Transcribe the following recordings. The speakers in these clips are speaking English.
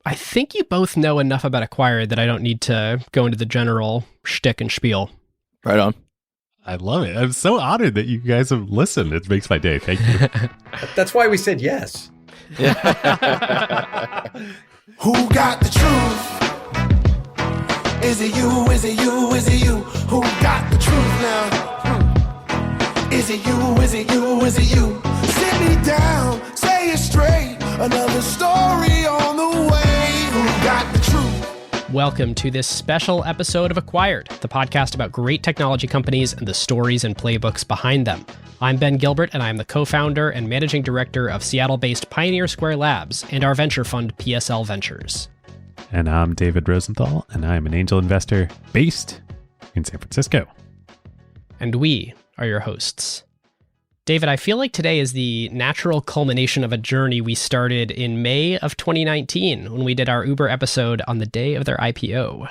I think you both know enough about Acquired that I don't need to go into the general shtick and spiel. Right on. I love it. I'm so honored that you guys have listened. It makes my day. Thank you. That's why we said yes. Who got the truth? Is it you? Is it you? Is it you? Who got the truth now? Is it you? Is it you? Is it you? Sit me down, say it straight. Another story on the way. Who got the truth? Welcome to this special episode of Acquired, the podcast about great technology companies and the stories and playbooks behind them. I'm Ben Gilbert, and I'm the co-founder and managing director of Seattle-based Pioneer Square Labs and our venture fund, PSL Ventures. And I'm David Rosenthal, and I'm an angel investor based in San Francisco. And we are your hosts. David, I feel like today is the natural culmination of a journey we started in May of 2019 when we did our Uber episode on the day of their IPO.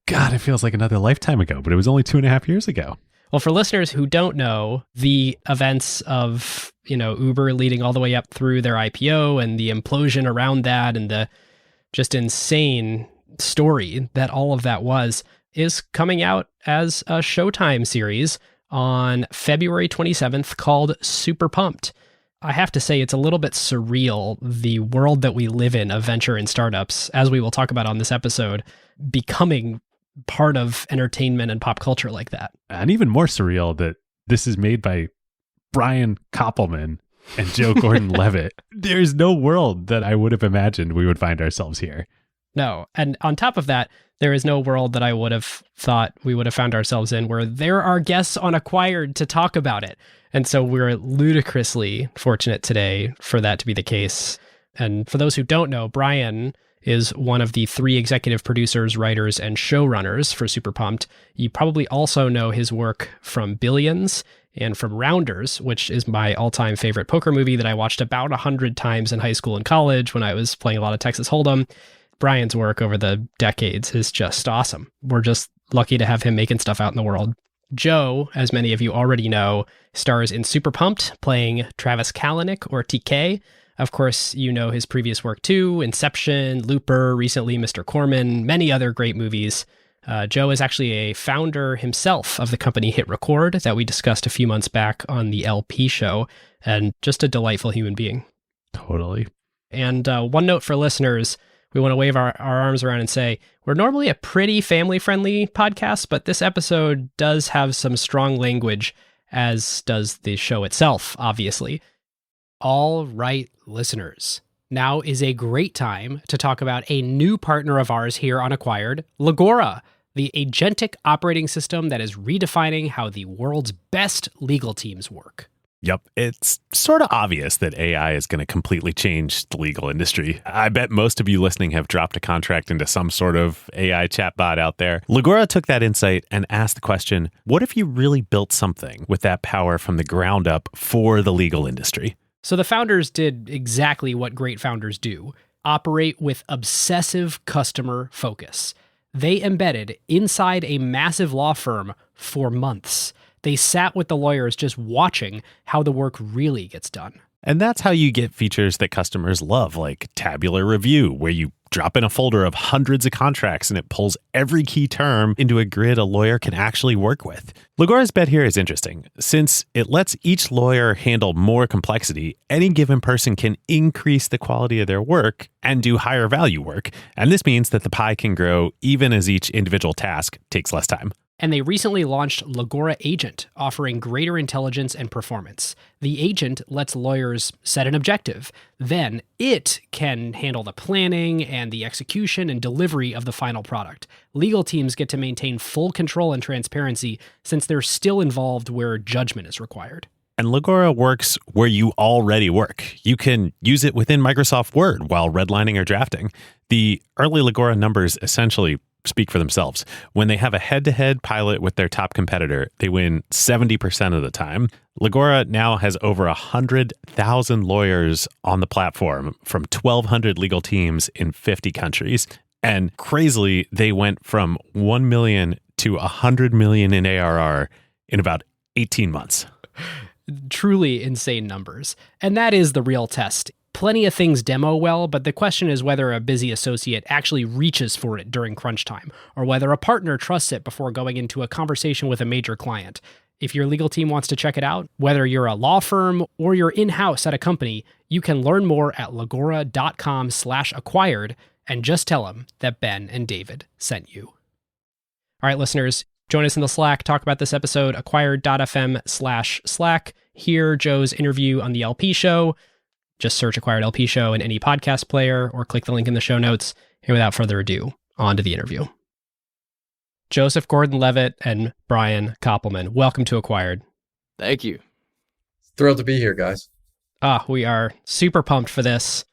God, it feels like another lifetime ago, but it was only 2.5 years ago. Well, for listeners who don't know, the events of, Uber leading all the way up through their IPO and the implosion around that and the just insane story that all of that was is coming out as a Showtime series on February 27th called Super Pumped. I have to say it's a little bit surreal, the world that we live in of venture and startups, as we will talk about on this episode, becoming part of entertainment and pop culture like that. And even more surreal that this is made by Brian Koppelman and Joe Gordon-Levitt. There's no world that I would have imagined we would find ourselves here. No. And on top of that, there is no world that I would have thought we would have found ourselves in where there are guests on Acquired to talk about it. And so we're ludicrously fortunate today for that to be the case. And for those who don't know, Brian is one of the 3 executive producers, writers, and showrunners for Super Pumped. You probably also know his work from Billions and from Rounders, which is my all-time favorite poker movie that I watched about 100 times in high school and college when I was playing a lot of Texas Hold'em. Brian's work over the decades is just awesome. We're just lucky to have him making stuff out in the world. Joe, as many of you already know, stars in Super Pumped, playing Travis Kalanick, or TK. Of course, you know his previous work too, Inception, Looper, recently Mr. Corman, many other great movies. Joe is actually a founder himself of the company Hit Record that we discussed a few months back on the LP show, and just a delightful human being. Totally. And one note for listeners, we want to wave our arms around and say, we're normally a pretty family-friendly podcast, but this episode does have some strong language, as does the show itself, obviously. All right, listeners. Now is a great time to talk about a new partner of ours here on Acquired, Legora, the agentic operating system that is redefining how the world's best legal teams work. Yep, it's sort of obvious that AI is going to completely change the legal industry. I bet most of you listening have dropped a contract into some sort of AI chatbot out there. Legora took that insight and asked the question, what if you really built something with that power from the ground up for the legal industry? So the founders did exactly what great founders do, operate with obsessive customer focus. They embedded inside a massive law firm for months. They sat with the lawyers just watching how the work really gets done. And that's how you get features that customers love, like Tabular Review, where you drop in a folder of hundreds of contracts and it pulls every key term into a grid a lawyer can actually work with. Legora's bet here is interesting. Since it lets each lawyer handle more complexity, any given person can increase the quality of their work and do higher value work. And this means that the pie can grow even as each individual task takes less time. And they recently launched Legora Agent, offering greater intelligence and performance. The agent lets lawyers set an objective. Then it can handle the planning and the execution and delivery of the final product. Legal teams get to maintain full control and transparency since they're still involved where judgment is required. And Legora works where you already work. You can use it within Microsoft Word while redlining or drafting. The early Legora numbers essentially speak for themselves. When they have a head-to-head pilot with their top competitor, they win 70% of the time. Legora now has over 100,000 lawyers on the platform from 1,200 legal teams in 50 countries. And crazily, they went from 1 million to 100 million in ARR in about 18 months. Truly insane numbers. And that is the real test. plenty of things demo well, but the question is whether a busy associate actually reaches for it during crunch time, or whether a partner trusts it before going into a conversation with a major client. If your legal team wants to check it out, whether you're a law firm or you're in-house at a company, you can learn more at legora.com/acquired and just tell them that Ben and David sent you. All right, listeners, join us in the Slack. Talk about this episode, acquired.fm/Slack. Hear Joe's interview on the LP show. Just search Acquired LP show in any podcast player or click the link in the show notes. And without further ado, on to the interview. Joseph Gordon-Levitt and Brian Koppelman, welcome to Acquired. Thank you. Thrilled to be here, guys. We are super pumped for this.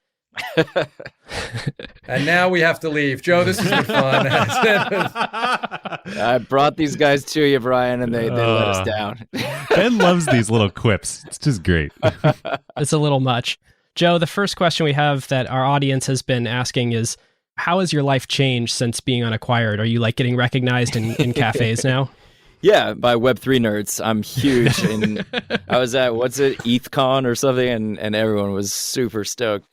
And now we have to leave. Joe, this has been fun. I brought these guys to you, Brian, and they let us down. Ben loves these little quips. It's just great. It's a little much. Joe, the first question we have that our audience has been asking is, how has your life changed since being on Acquired? Are you like getting recognized in cafes now? Yeah, by Web3 nerds. I'm huge. And I was at, ETHCon or something, and everyone was super stoked.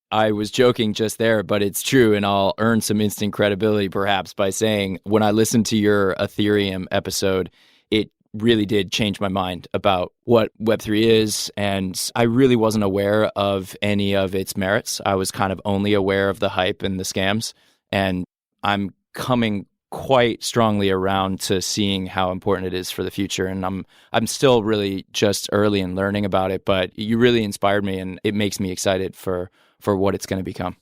I was joking just there, but it's true, and I'll earn some instant credibility perhaps by saying when I listened to your Ethereum episode, it really did change my mind about what Web3 is, and I really wasn't aware of any of its merits. I was kind of only aware of the hype and the scams, and I'm coming quite strongly around to seeing how important it is for the future, and I'm still really just early in learning about it, but you really inspired me, and it makes me excited for what it's going to become.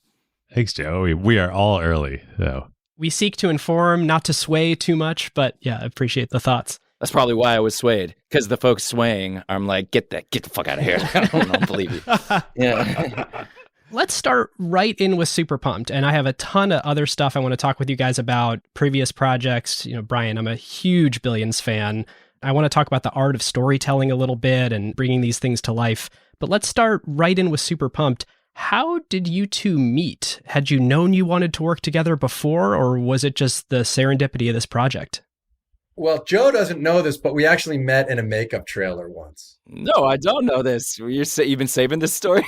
Thanks, Joe. We are all early, though. We seek to inform, not to sway too much, but yeah, I appreciate the thoughts. That's probably why I was swayed, because the folks swaying, I'm like, get the fuck out of here. I don't believe you. Yeah. Let's start right in with Super Pumped. And I have a ton of other stuff I want to talk with you guys about, previous projects. You know, Brian, I'm a huge Billions fan. I want to talk about the art of storytelling a little bit and bringing these things to life. But let's start right in with Super Pumped. How did you two meet? Had you known you wanted to work together before, or was it just the serendipity of this project? Well, Joe doesn't know this, but we actually met in a makeup trailer once. No, I don't know this. You've been saving this story?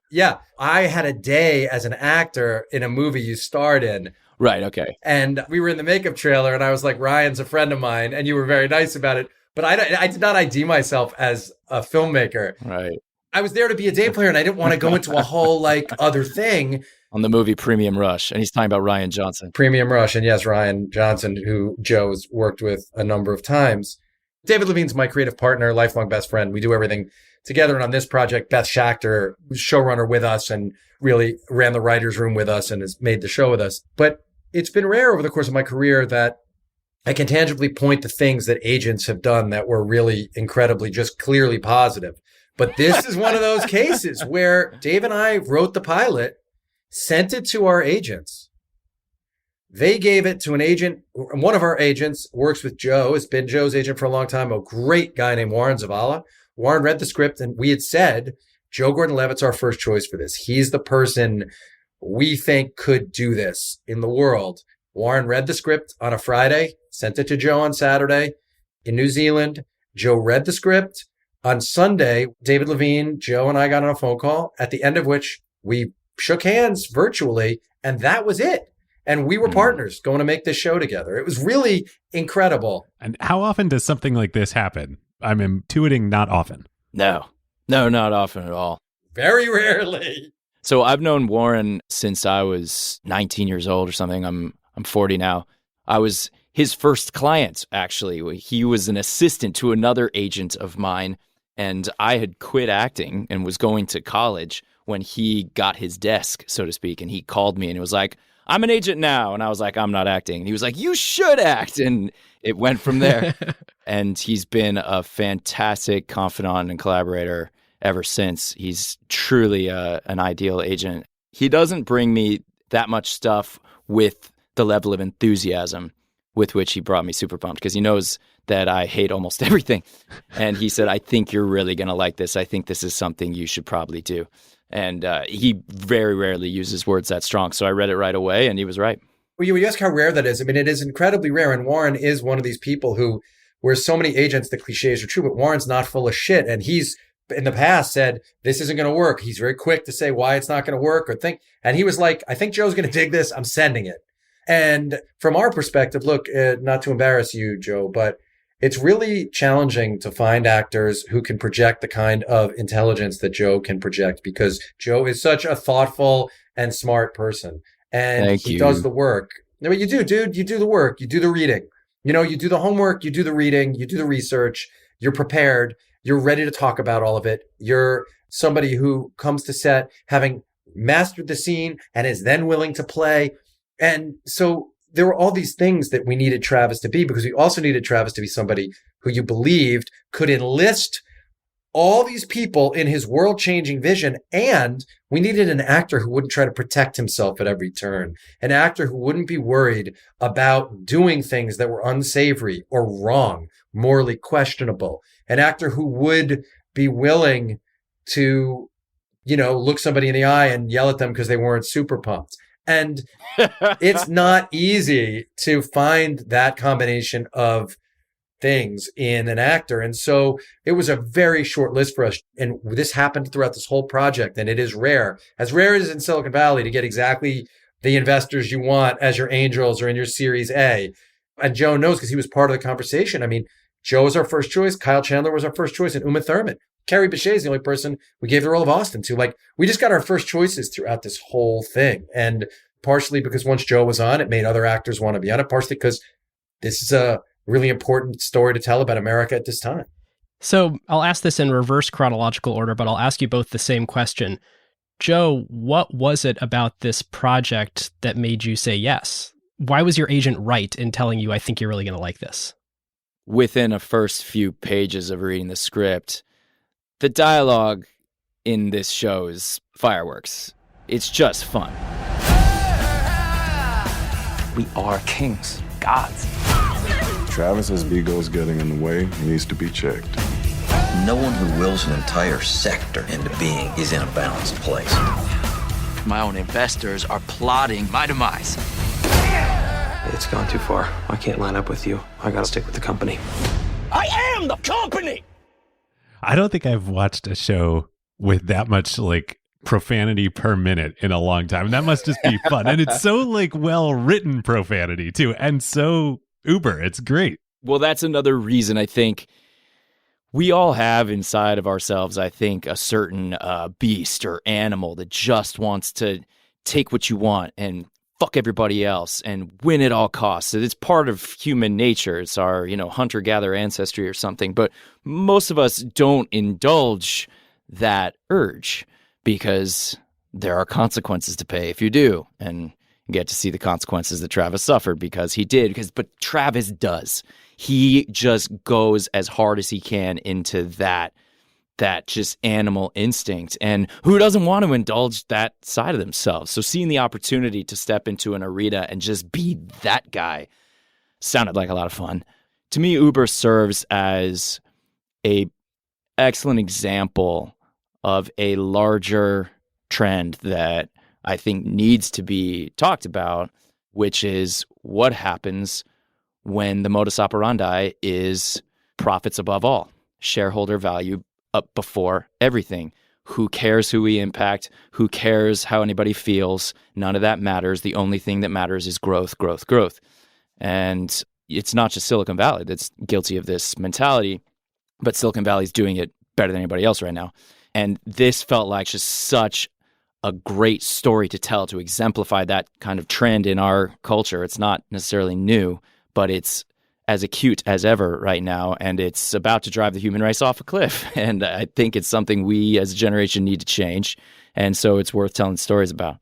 Yeah, I had a day as an actor in a movie you starred in. Right, okay. And we were in the makeup trailer, and I was like, Ryan's a friend of mine, and you were very nice about it. But I did not ID myself as a filmmaker. Right. I was there to be a day player, and I didn't want to go into a whole like other thing. On the movie Premium Rush, and he's talking about Ryan Johnson. Premium Rush, and yes, Ryan Johnson, who Joe's worked with a number of times. David Levine's my creative partner, lifelong best friend. We do everything together. And on this project, Beth Schachter was showrunner with us and really ran the writer's room with us and has made the show with us. But it's been rare over the course of my career that I can tangibly point to things that agents have done that were really incredibly, just clearly positive. But this is one of those cases where Dave and I wrote the pilot, sent it to our agents. They gave it to an agent. One of our agents works with Joe, has been Joe's agent for a long time, a great guy named Warren Zavala. Warren read the script, and we had said, Joe Gordon-Levitt's our first choice for this. He's the person we think could do this in the world. Warren read the script on a Friday, sent it to Joe on Saturday in New Zealand. Joe read the script. On Sunday, David Levine, Joe, and I got on a phone call, at the end of which we shook hands virtually, and that was it. And we were partners going to make this show together. It was really incredible. And how often does something like this happen? I'm intuiting not often. No, not often at all. Very rarely. So I've known Warren since I was 19 years old or something. I'm 40 now. I was his first client, actually. He was an assistant to another agent of mine, and I had quit acting and was going to college when he got his desk, so to speak, and he called me and he was like, I'm an agent now. And I was like, I'm not acting. And he was like, you should act. And it went from there. And he's been a fantastic confidant and collaborator ever since. He's truly an ideal agent. He doesn't bring me that much stuff with the level of enthusiasm with which he brought me Super Pumped, because he knows that I hate almost everything. And he said, I think you're really going to like this. I think this is something you should probably do. And he very rarely uses words that strong. So I read it right away, and he was right. Well, you ask how rare that is. I mean, it is incredibly rare. And Warren is one of these people who, where so many agents, the cliches are true, but Warren's not full of shit. And he's in the past said, this isn't going to work. He's very quick to say why it's not going to work or think. And he was like, I think Joe's going to dig this. I'm sending it. And from our perspective, look, not to embarrass you, Joe, but it's really challenging to find actors who can project the kind of intelligence that Joe can project, because Joe is such a thoughtful and smart person. And he does the work. No, but you do, dude. You do the work. You do the reading. You do the homework. You do the reading. You do the research. You're prepared. You're ready to talk about all of it. You're somebody who comes to set having mastered the scene and is then willing to play. And so there were all these things that we needed Travis to be, because we also needed Travis to be somebody who you believed could enlist all these people in his world-changing vision. And we needed an actor who wouldn't try to protect himself at every turn, an actor who wouldn't be worried about doing things that were unsavory or wrong, morally questionable, an actor who would be willing to, look somebody in the eye and yell at them because they weren't super pumped. And it's not easy to find that combination of things in an actor. And so it was a very short list for us. And this happened throughout this whole project. And it is rare as in Silicon Valley, to get exactly the investors you want as your angels or in your Series A. And Joe knows, because he was part of the conversation. I mean, Joe was our first choice. Kyle Chandler was our first choice, and Uma Thurman. Carrie Bechet is the only person we gave the role of Austin to. Like, we just got our first choices throughout this whole thing. And partially because once Joe was on, it made other actors want to be on it. Partially because this is a really important story to tell about America at this time. So I'll ask this in reverse chronological order, but I'll ask you both the same question. Joe, what was it about this project that made you say yes? Why was your agent right in telling you, I think you're really going to like this? Within the first few pages of reading the script, the dialogue in this show is fireworks. It's just fun. We are kings, gods. Travis's ego is getting in the way. He needs to be checked. No one who wills an entire sector into being is in a balanced place. My own investors are plotting my demise. It's gone too far. I can't line up with you. I gotta stick with the company. I am the company! I don't think I've watched a show with that much profanity per minute in a long time. That must just be fun. And it's so well written profanity too. And so uber. It's great. Well, that's another reason I think we all have inside of ourselves, I think, a certain beast or animal that just wants to take what you want and fuck everybody else and win at all costs. So it's part of human nature. It's our, hunter-gatherer ancestry or something. But most of us don't indulge that urge because there are consequences to pay if you do. And you get to see the consequences that Travis suffered because he did. But Travis does. He just goes as hard as he can into that just animal instinct. And who doesn't want to indulge that side of themselves? So seeing the opportunity to step into an arena and just be that guy sounded like a lot of fun. To me, Uber serves as a excellent example of a larger trend that I think needs to be talked about, which is what happens when the modus operandi is profits above all, shareholder value up before everything. Who cares who we impact? Who cares how anybody feels? None of that matters. The only thing that matters is growth, growth, growth. And it's not just Silicon Valley that's guilty of this mentality, but Silicon Valley's doing it better than anybody else right now. And this felt like just such a great story to tell, to exemplify that kind of trend in our culture. It's not necessarily new, but it's as acute as ever right now, and it's about to drive the human race off a cliff. And I think it's something we as a generation need to change, and so it's worth telling stories about.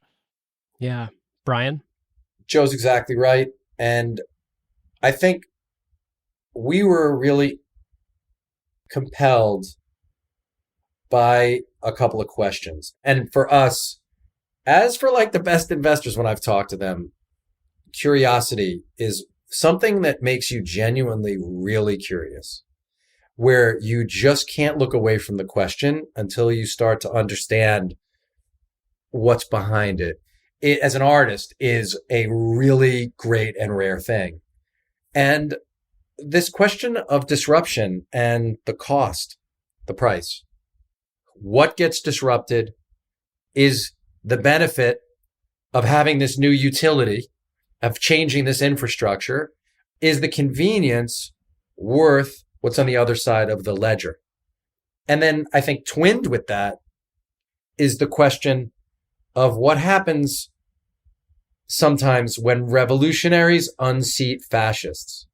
Yeah. Brian? Joe's exactly right. And I think we were really compelled by a couple of questions. And for us, as for the best investors, when I've talked to them, curiosity is something that makes you genuinely really curious, where you just can't look away from the question until you start to understand what's behind it. It, as an artist, is a really great and rare thing. And this question of disruption and the cost, the price, what gets disrupted? Is the benefit of having this new utility, of changing this infrastructure, is the convenience worth what's on the other side of the ledger? And then I think twinned with that is the question of what happens sometimes when revolutionaries unseat fascists.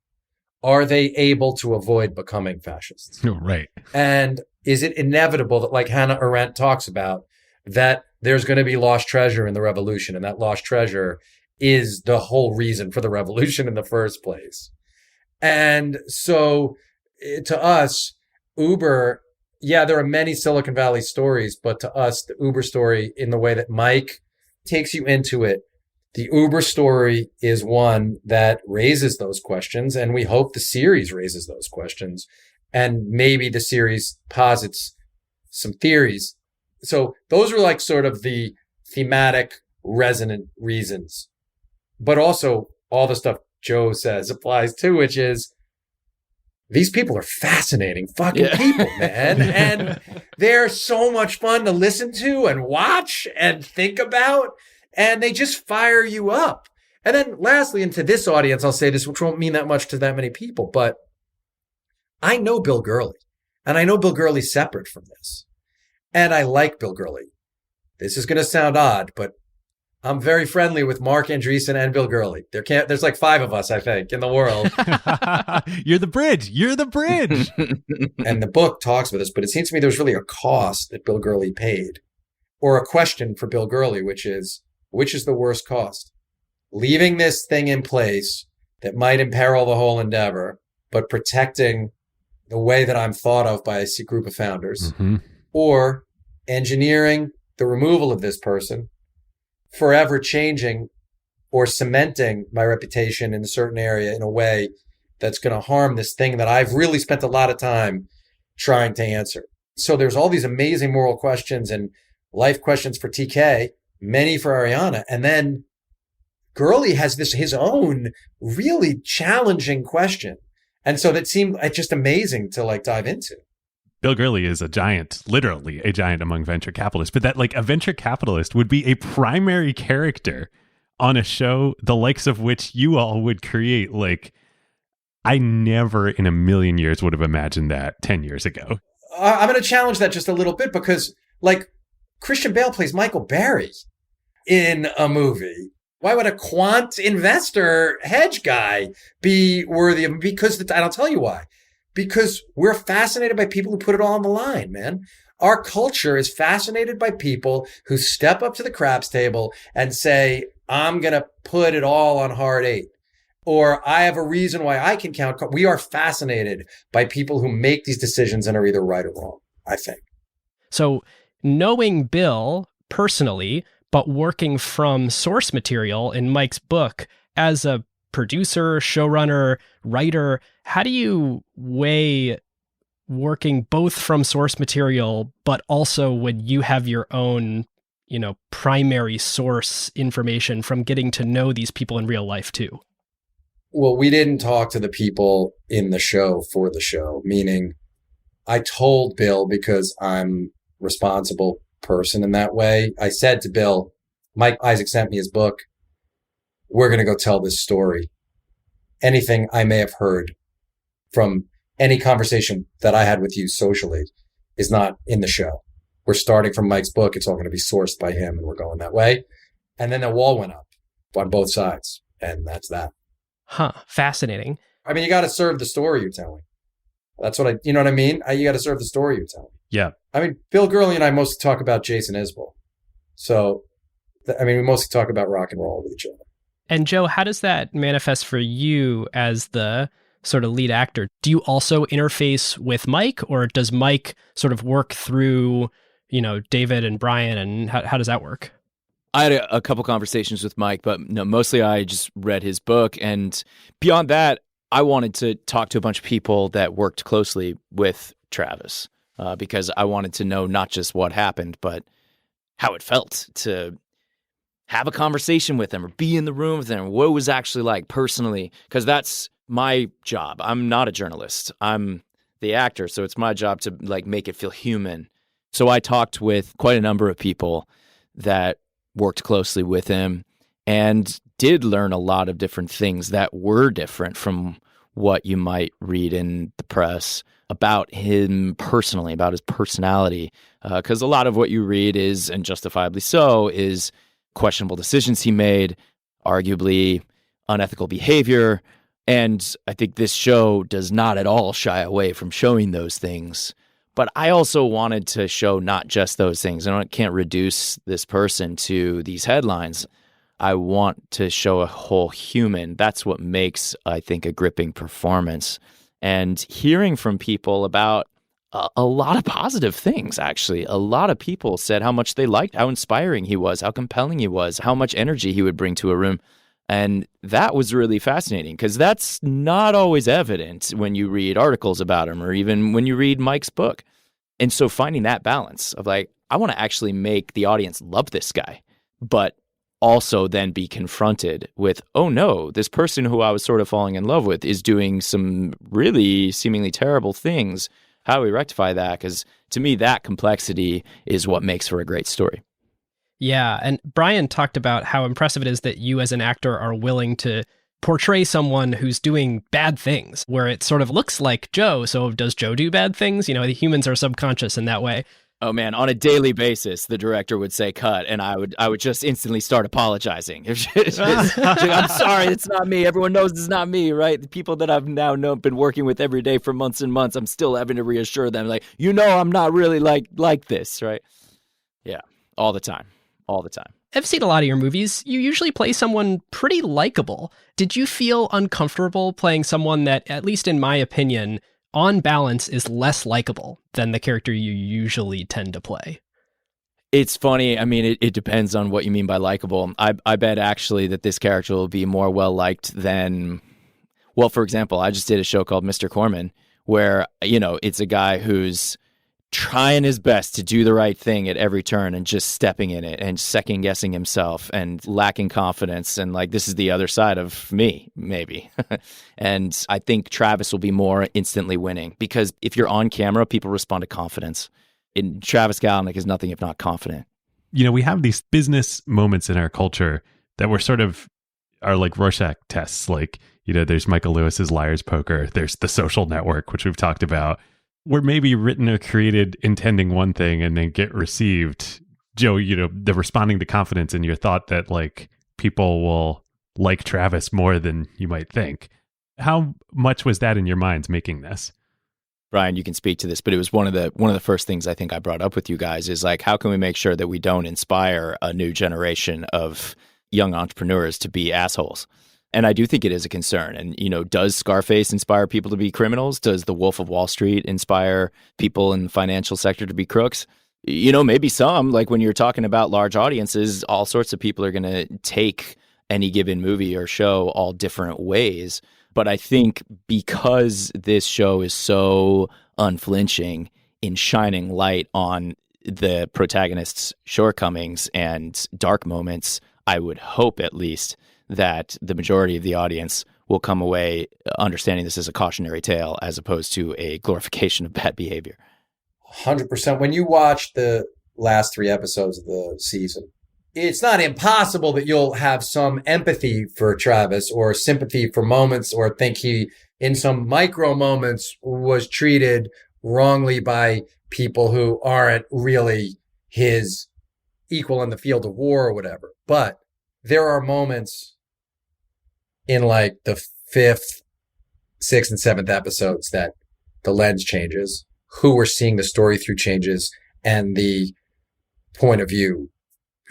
Are they able to avoid becoming fascists? Oh, right. And is it inevitable that, like Hannah Arendt talks about, that there's going to be lost treasure in the revolution, and that lost treasure is the whole reason for the revolution in the first place? And so to us, Uber, yeah, there are many Silicon Valley stories, but to us, the Uber story, in the way that Mike takes you into it, the Uber story is one that raises those questions, and we hope the series raises those questions. And maybe the series posits some theories. So those are like sort of the thematic resonant reasons. But also all the stuff Joe says applies too, which is these people are fascinating fucking people, man. And they're so much fun to listen to and watch and think about. And they just fire you up. And then lastly, and to this audience, I'll say this, which won't mean that much to that many people, but I know Bill Gurley, and I know Bill Gurley's separate from this. And I like Bill Gurley. This is going to sound odd, but I'm very friendly with Mark Andreessen and Bill Gurley. There's like 5 of us, I think, in the world. You're the bridge. You're the bridge. And the book talks about this, but it seems to me there's really a cost that Bill Gurley paid, or a question for Bill Gurley, which is the worst cost? Leaving this thing in place that might imperil the whole endeavor, but protecting the way that I'm thought of by a group of founders, or engineering the removal of this person, forever changing or cementing my reputation in a certain area in a way that's going to harm this thing that I've really spent a lot of time trying to answer. So there's all these amazing moral questions and life questions for TK, many for Ariana. And then Gurley has his own really challenging question. And so that seemed just amazing to like dive into. Bill Gurley is a giant, literally a giant among venture capitalists, but that like a venture capitalist would be a primary character on a show the likes of which you all would create. Like, I never in a million years would have imagined that 10 years ago. I'm going to challenge that just a little bit because like Christian Bale plays Michael Berry in a movie. Why would a quant investor hedge guy be worthy of? And I'll tell you why. Because we're fascinated by people who put it all on the line, man. Our culture is fascinated by people who step up to the craps table and say, I'm going to put it all on hard 8. Or I have a reason why I can count. We are fascinated by people who make these decisions and are either right or wrong, I think. So knowing Bill personally, but working from source material in Mike's book as a producer, showrunner, writer, how do you weigh working both from source material, but also when you have your own, primary source information from getting to know these people in real life too? Well, we didn't talk to the people in the show for the show, meaning I told Bill because I'm a responsible person in that way. I said to Bill, Mike Issac sent me his book. We're going to go tell this story. Anything I may have heard from any conversation that I had with you socially is not in the show. We're starting from Mike's book. It's all going to be sourced by him, and we're going that way. And then the wall went up on both sides, and that's that. Huh. Fascinating. I mean, you got to serve the story you're telling. That's what you know what I mean? You got to serve the story you're telling. Yeah. I mean, Bill Gurley and I mostly talk about Jason Isbell. So, we mostly talk about rock and roll with each other. And Joe, how does that manifest for you as the sort of lead actor? Do you also interface with Mike, or does Mike sort of work through, David and Brian, and how does that work? I had a couple conversations with Mike, but no, mostly I just read his book. And beyond that, I wanted to talk to a bunch of people that worked closely with Travis because I wanted to know not just what happened, but how it felt to have a conversation with him or be in the room with him, what it was actually like personally, because that's my job. I'm not a journalist. I'm the actor, so it's my job to like make it feel human So I talked with quite a number of people that worked closely with him and did learn a lot of different things that were different from what you might read in the press about him personally, about his personality. Because a lot of what you read is, and justifiably so, is questionable decisions he made, arguably unethical behavior. And I think this show does not at all shy away from showing those things. But I also wanted to show not just those things. I can't reduce this person to these headlines. I want to show a whole human. That's what makes, I think, a gripping performance. And hearing from people about a lot of positive things, actually. A lot of people said how much they liked, how inspiring he was, how compelling he was, how much energy he would bring to a room. And that was really fascinating because that's not always evident when you read articles about him or even when you read Mike's book. And so finding that balance of like, I want to actually make the audience love this guy, but also then be confronted with, oh no, this person who I was sort of falling in love with is doing some really seemingly terrible things. How do we rectify that? Because to me, that complexity is what makes for a great story. Yeah, and Brian talked about how impressive it is that you as an actor are willing to portray someone who's doing bad things, where it sort of looks like Joe. So does Joe do bad things? You know, the humans are subconscious in that way. Oh man, on a daily basis, the director would say cut, and I would just instantly start apologizing. I'm sorry, it's not me. Everyone knows it's not me, right? The people that I've now been working with every day for months and months, I'm still having to reassure them, like, I'm not really like this, right? Yeah, all the time. I've seen a lot of your movies. You usually play someone pretty likable. Did you feel uncomfortable playing someone that, at least in my opinion, on balance, is less likable than the character you usually tend to play? It's funny. I mean, it depends on what you mean by likable. I bet actually that this character will be more well-liked than, well, for example, I just did a show called Mr. Corman where, it's a guy who's trying his best to do the right thing at every turn and just stepping in it and second guessing himself and lacking confidence. And like, this is the other side of me, maybe. And I think Travis will be more instantly winning because if you're on camera, people respond to confidence. And Travis Kalanick is nothing if not confident. We have these business moments in our culture that are like Rorschach tests. Like, there's Michael Lewis's Liar's Poker. There's The Social Network, which we've talked about. Were maybe written or created intending one thing and then get received. Joe, the responding to confidence in your thought that like people will like Travis more than you might think. How much was that in your minds making this? Brian, you can speak to this, but it was one of the first things I think I brought up with you guys is like, how can we make sure that we don't inspire a new generation of young entrepreneurs to be assholes? And I do think it is a concern. And, does Scarface inspire people to be criminals? Does The Wolf of Wall Street inspire people in the financial sector to be crooks? Maybe some, like when you're talking about large audiences, all sorts of people are going to take any given movie or show all different ways. But I think because this show is so unflinching in shining light on the protagonist's shortcomings and dark moments, I would hope at least that the majority of the audience will come away understanding this as a cautionary tale as opposed to a glorification of bad behavior. 100%. When you watch the last 3 episodes of the season, it's not impossible that you'll have some empathy for Travis or sympathy for moments or think he, in some micro moments, was treated wrongly by people who aren't really his equal in the field of war or whatever. But there are moments in like the 5th, 6th, and 7th episodes that the lens changes, who we're seeing the story through changes, and the point of view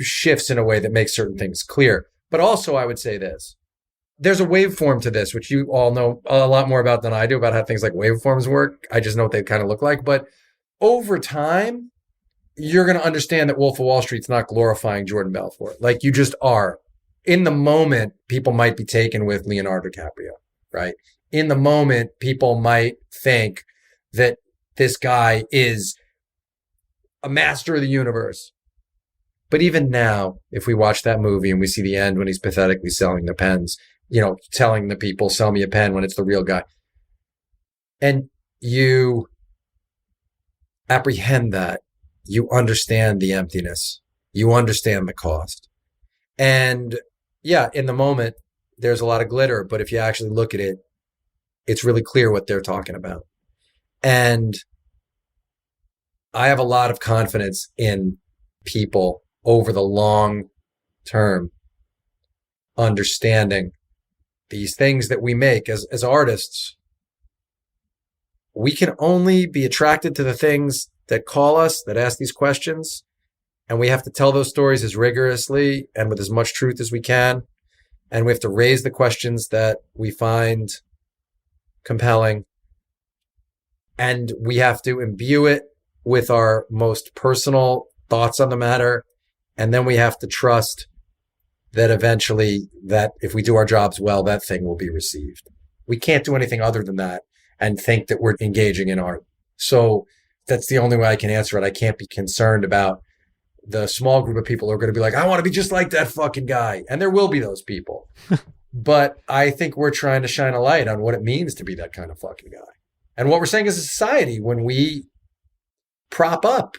shifts in a way that makes certain things clear. But also, I would say this. There's a waveform to this, which you all know a lot more about than I do, about how things like waveforms work. I just know what they kind of look like. But over time, you're going to understand that Wolf of Wall Street's not glorifying Jordan Belfort. Like, you just are. In the moment, people might be taken with Leonardo DiCaprio, right? In the moment, people might think that this guy is a master of the universe. But even now, if we watch that movie and we see the end when he's pathetically selling the pens, telling the people, sell me a pen when it's the real guy. And you apprehend that. you understand the emptiness. You understand the cost. And yeah, in the moment, there's a lot of glitter, but if you actually look at it, it's really clear what they're talking about. And I have a lot of confidence in people over the long term understanding these things that we make as artists. We can only be attracted to the things that call us, that ask these questions. And we have to tell those stories as rigorously and with as much truth as we can. And we have to raise the questions that we find compelling. And we have to imbue it with our most personal thoughts on the matter. And then we have to trust that eventually, that if we do our jobs well, that thing will be received. We can't do anything other than that and think that we're engaging in art. So that's the only way I can answer it. I can't be concerned about the small group of people who are going to be like, I want to be just like that fucking guy. And there will be those people. But I think we're trying to shine a light on what it means to be that kind of fucking guy. And what we're saying as a society, when we prop up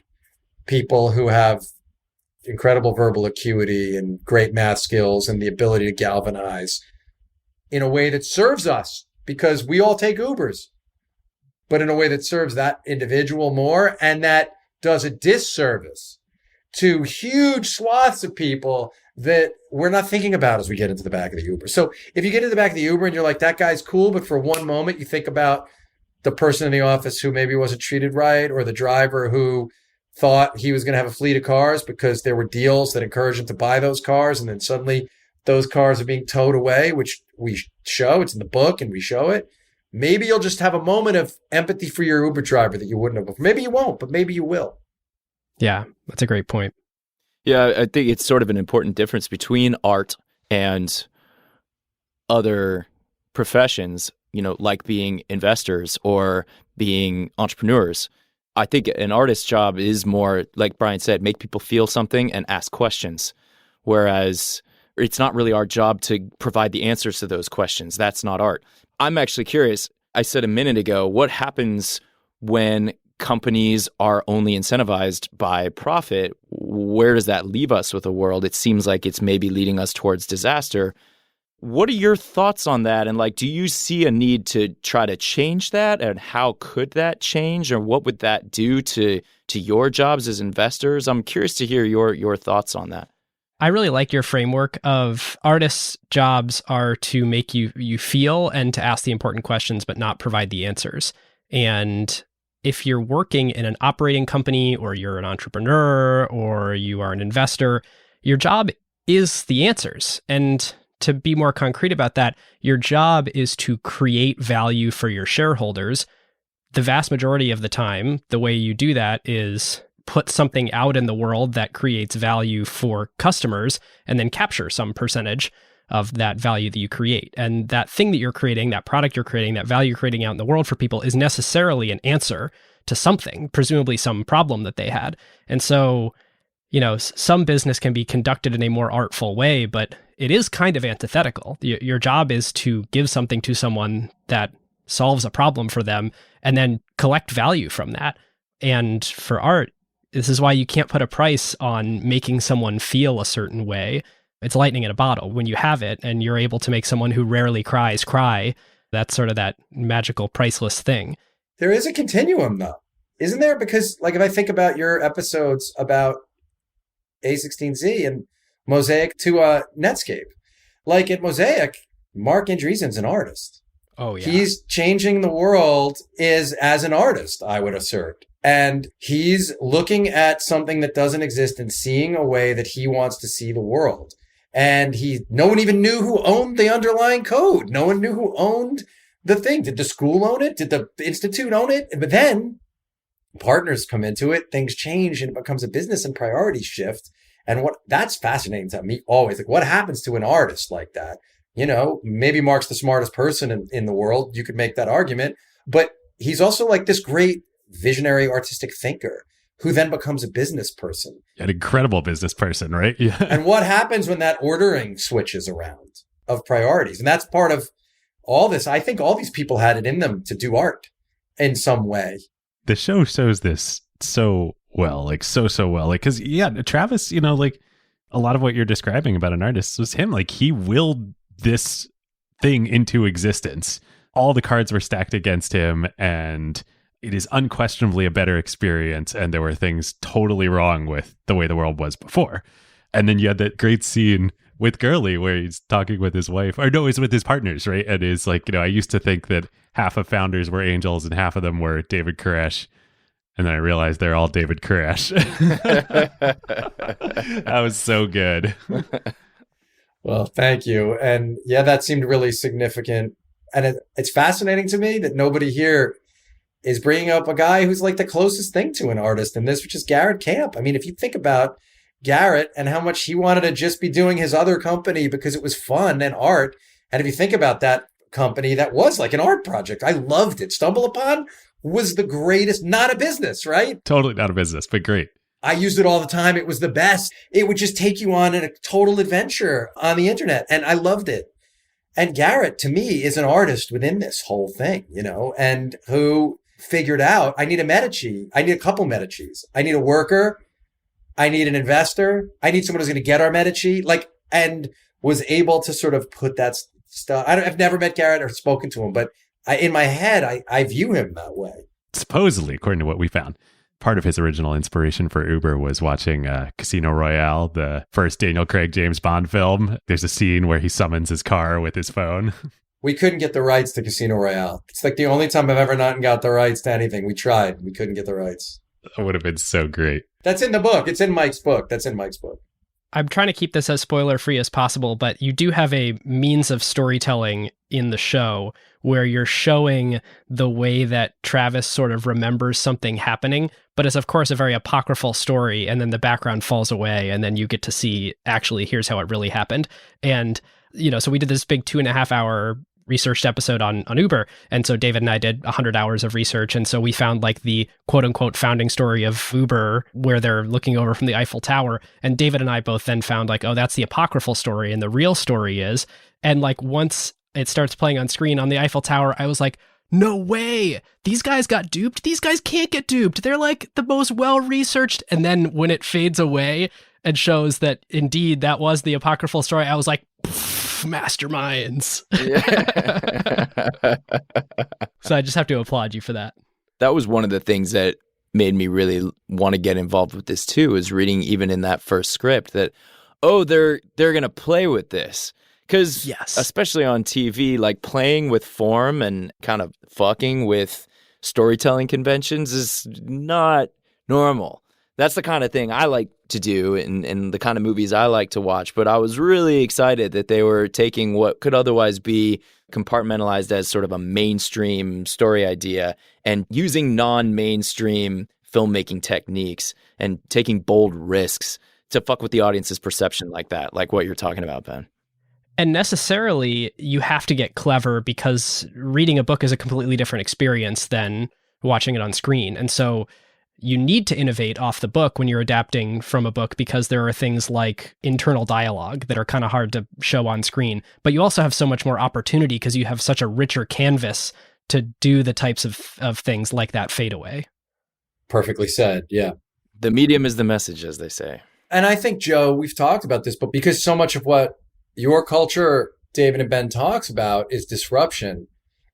people who have incredible verbal acuity and great math skills and the ability to galvanize in a way that serves us, because we all take Ubers, but in a way that serves that individual more, and that does a disservice to huge swaths of people that we're not thinking about as we get into the back of the Uber. So if you get into the back of the Uber and you're like, that guy's cool, but for one moment you think about the person in the office who maybe wasn't treated right, or the driver who thought he was going to have a fleet of cars because there were deals that encouraged him to buy those cars. And then suddenly those cars are being towed away, which we show. It's in the book and we show it. Maybe you'll just have a moment of empathy for your Uber driver that you wouldn't have before. Maybe you won't, but maybe you will. Yeah, that's a great point. Yeah, I think it's sort of an important difference between art and other professions, you know, like being investors or being entrepreneurs. I think an artist's job is more, like Brian said, make people feel something and ask questions. Whereas it's not really our job to provide the answers to those questions. That's not art. I'm actually curious. I said a minute ago, what happens when companies are only incentivized by profit? Where does that leave us with the world? It seems like it's maybe leading us towards disaster. What are your thoughts on that? And like, do you see a need to try to change that? And how could that change? Or what would that do to your jobs as investors? I'm curious to hear your thoughts on that. I really like your framework of artists' jobs are to make you feel and to ask the important questions, but not provide the answers. And if you're working in an operating company, or you're an entrepreneur, or you are an investor, your job is the answers. And to be more concrete about that, your job is to create value for your shareholders. The vast majority of the time, the way you do that is put something out in the world that creates value for customers, and then capture some percentage of that value that you create. And that thing that you're creating, that product you're creating, that value you're creating out in the world for people is necessarily an answer to something, presumably some problem that they had. And so, you know, some business can be conducted in a more artful way, but it is kind of antithetical. Your job is to give something to someone that solves a problem for them and then collect value from that. And for art, this is why you can't put a price on making someone feel a certain way. It's lightning in a bottle. When you have it and you're able to make someone who rarely cries cry, that's sort of that magical, priceless thing. There is a continuum, though, isn't there? Because, like, if I think about your episodes about A16Z and Mosaic to Netscape, like at Mosaic, Mark Andreessen's an artist. Oh, yeah. He's changing the world as an artist, I would assert. And he's looking at something that doesn't exist and seeing a way that he wants to see the world. And no one even knew who owned the underlying code. No one knew who owned the thing. Did the school own it? Did the institute own it? But then partners come into it, things change, and it becomes a business and priorities shift. And that's fascinating to me always. Like, what happens to an artist like that? You know, maybe Mark's the smartest person in the world. You could make that argument. But he's also like this great visionary artistic thinker who then becomes a business person. An incredible business person, right? Yeah. And what happens when that ordering switches around of priorities? And that's part of all this. I think all these people had it in them to do art in some way. The show shows this so well, like so well. Like, because yeah, Travis, like a lot of what you're describing about an artist was him. Like, he willed this thing into existence. All the cards were stacked against him, and it is unquestionably a better experience. And there were things totally wrong with the way the world was before. And then you had that great scene with Gurley where he's talking with his wife, or no, he's with his partners, right? And it's like, I used to think that half of founders were angels and half of them were David Koresh. And then I realized they're all David Koresh. That was so good. Well, thank you. And yeah, that seemed really significant. And it's fascinating to me that nobody here is bringing up a guy who's like the closest thing to an artist in this, which is Garrett Camp. I mean, if you think about Garrett and how much he wanted to just be doing his other company because it was fun and art. And if you think about that company, that was like an art project. I loved it. Stumble Upon was the greatest, not a business, right? Totally not a business, but great. I used it all the time. It was the best. It would just take you on a total adventure on the internet. And I loved it. And Garrett, to me, is an artist within this whole thing, and who figured out, I need a Medici. I need a couple Medicis. I need a worker. I need an investor. I need someone who's going to get our Medici, and was able to sort of put that stuff. I've never met Garrett or spoken to him, but in my head, I view him that way. Supposedly, according to what we found, part of his original inspiration for Uber was watching Casino Royale, the first Daniel Craig James Bond film. There's a scene where he summons his car with his phone. We couldn't get the rights to Casino Royale. It's like the only time I've ever not got the rights to anything. We tried. We couldn't get the rights. That would have been so great. That's in the book. It's in Mike's book. That's in Mike's book. I'm trying to keep this as spoiler-free as possible, but you do have a means of storytelling in the show where you're showing the way that Travis sort of remembers something happening, but it's of course a very apocryphal story, and then the background falls away, and then you get to see, actually, here's how it really happened. And, so we did this big 2.5-hour researched episode on Uber. And so David and I did 100 hours of research. And so we found like the quote unquote founding story of Uber where they're looking over from the Eiffel Tower. And David and I both then found like, oh, that's the apocryphal story. And the real story is, and like once it starts playing on screen on the Eiffel Tower, I was like, no way, these guys got duped. These guys can't get duped. They're like the most well-researched. And then when it fades away and shows that indeed that was the apocryphal story, I was like, masterminds. So I just have to applaud you for that. That was one of the things that made me really want to get involved with this too, is reading even in that first script that, oh, they're going to play with this. Because yes, especially on TV, like playing with form and kind of fucking with storytelling conventions is not normal. That's the kind of thing I like to do and the kind of movies I like to watch. But I was really excited that they were taking what could otherwise be compartmentalized as sort of a mainstream story idea and using non-mainstream filmmaking techniques and taking bold risks to fuck with the audience's perception like that, like what you're talking about, Ben. And necessarily, you have to get clever because reading a book is a completely different experience than watching it on screen. And so you need to innovate off the book when you're adapting from a book because there are things like internal dialogue that are kind of hard to show on screen. But you also have so much more opportunity because you have such a richer canvas to do the types of things like that fadeaway. Perfectly said, yeah. The medium is the message, as they say. And I think, Joe, we've talked about this, but because so much of what your culture, David and Ben, talks about is disruption,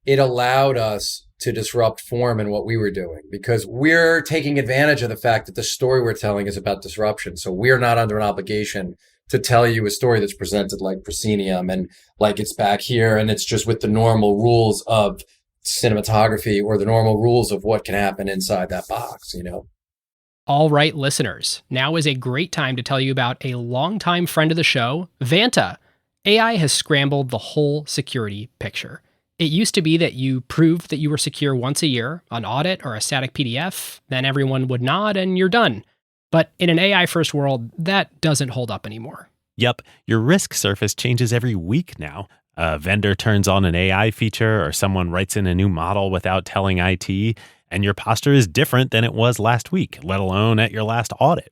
it allowed us to disrupt form in what we were doing because we're taking advantage of the fact that the story we're telling is about disruption. So we're not under an obligation to tell you a story that's presented like proscenium and like it's back here and it's just with the normal rules of cinematography or the normal rules of what can happen inside that box, All right, listeners, now is a great time to tell you about a longtime friend of the show, Vanta. AI has scrambled the whole security picture. It used to be that you proved that you were secure once a year, an audit or a static PDF, then everyone would nod and you're done. But in an AI-first world, that doesn't hold up anymore. Yep, your risk surface changes every week now. A vendor turns on an AI feature or someone writes in a new model without telling IT, and your posture is different than it was last week, let alone at your last audit.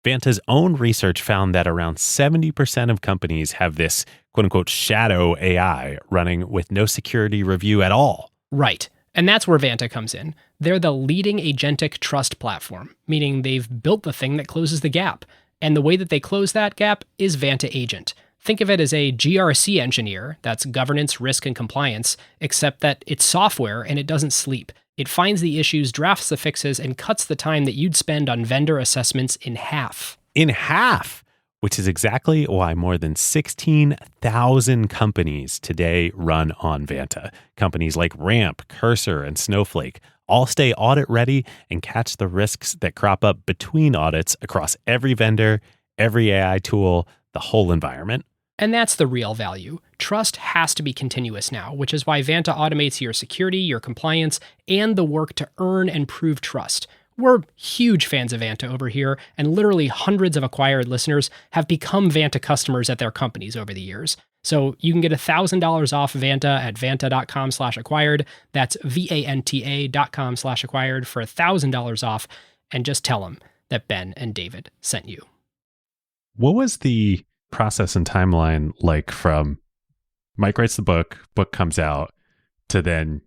Vanta's own research found that around 70% of companies have this quote-unquote shadow AI running with no security review at all. Right. And that's where Vanta comes in. They're the leading agentic trust platform, meaning they've built the thing that closes the gap. And the way that they close that gap is Vanta Agent. Think of it as a GRC engineer, that's governance, risk, and compliance, except that it's software and it doesn't sleep. It finds the issues, drafts the fixes, and cuts the time that you'd spend on vendor assessments in half. In half! Which is exactly why more than 16,000 companies today run on Vanta. Companies like Ramp, Cursor, and Snowflake all stay audit ready and catch the risks that crop up between audits across every vendor, every AI tool, the whole environment. And that's the real value. Trust has to be continuous now, which is why Vanta automates your security, your compliance, and the work to earn and prove trust. We're huge fans of Vanta over here, and literally hundreds of acquired listeners have become Vanta customers at their companies over the years. So you can get $1,000 off Vanta at vanta.com/acquired. That's VANTA.com/acquired for $1,000 off, and just tell them that Ben and David sent you. What was the process and timeline like from Mike writes the book comes out, to then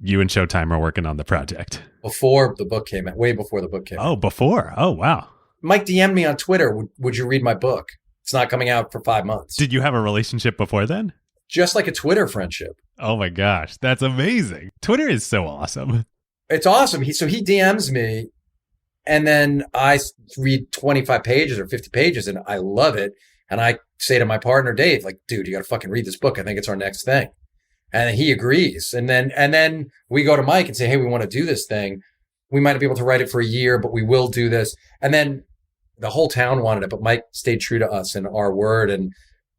you and Showtime are working on the project? Before the book came out, way before the book came out. Oh, before. Oh, wow. Mike DM'd me on Twitter, would you read my book? It's not coming out for 5 months. Did you have a relationship before then? Just like a Twitter friendship. Oh my gosh, that's amazing. Twitter is so awesome. It's awesome. So he DMs me, and then I read 25 pages or 50 pages, and I love it. And I say to my partner, Dave, like, dude, you got to fucking read this book. I think it's our next thing. And he agrees. And then we go to Mike and say, hey, we want to do this thing. We might not be able to write it for a year, but we will do this. And then the whole town wanted it, but Mike stayed true to us and our word. And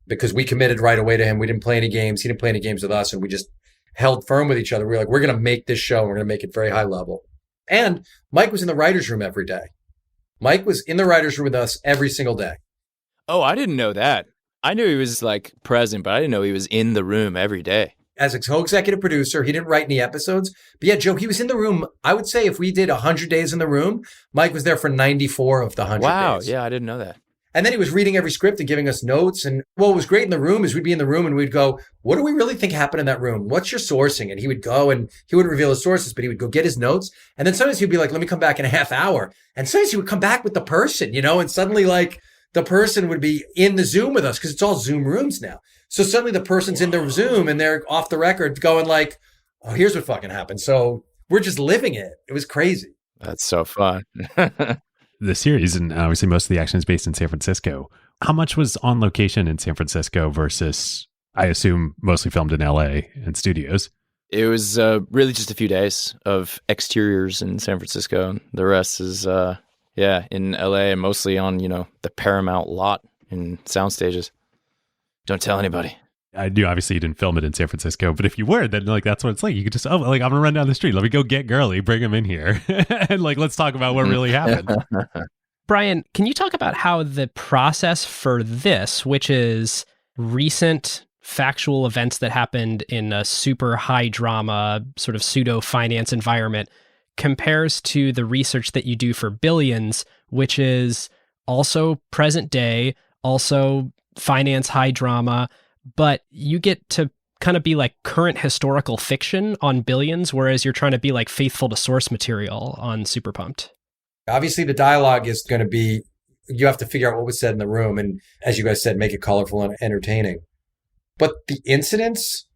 because we committed right away to him, we didn't play any games. He didn't play any games with us. And we just held firm with each other. We were like, we're going to make this show. And we're going to make it very high level. And Mike was in the writer's room every day. Mike was in the writer's room with us every single day. Oh, I didn't know that. I knew he was like present, but I didn't know he was in the room every day. As a co-executive producer, he didn't write any episodes. But yeah, Joe, he was in the room. I would say if we did 100 days in the room, Mike was there for 94 of the 100 days. Wow, yeah, I didn't know that. And then he was reading every script and giving us notes. And what was great in the room is we'd be in the room and we'd go, what do we really think happened in that room? What's your sourcing? And he would go, and he wouldn't reveal his sources, but he would go get his notes. And then sometimes he'd be like, let me come back in a half hour. And sometimes he would come back with the person, and suddenly like the person would be in the Zoom with us because it's all Zoom rooms now. So suddenly the person's in the Zoom and they're off the record going like, oh, here's what fucking happened. So we're just living it. It was crazy. That's so fun. The series, and obviously most of the action is based in San Francisco. How much was on location in San Francisco versus, I assume, mostly filmed in LA and studios? It was really just a few days of exteriors in San Francisco. The rest is, in LA and mostly on, the Paramount lot in sound stages. Don't tell anybody. I knew obviously you didn't film it in San Francisco, but if you were, then that's what it's like. You could just, I'm gonna run down the street. Let me go get Gurley, bring him in here. And let's talk about what really happened. Brian, can you talk about how the process for this, which is recent factual events that happened in a super high drama, sort of pseudo finance environment, compares to the research that you do for Billions, which is also present day, also finance high drama, but you get to kind of be like current historical fiction on Billions, whereas you're trying to be like faithful to source material on Super Pumped. Obviously, the dialogue is going to be, you have to figure out what was said in the room. And as you guys said, make it colorful and entertaining. But the incidents,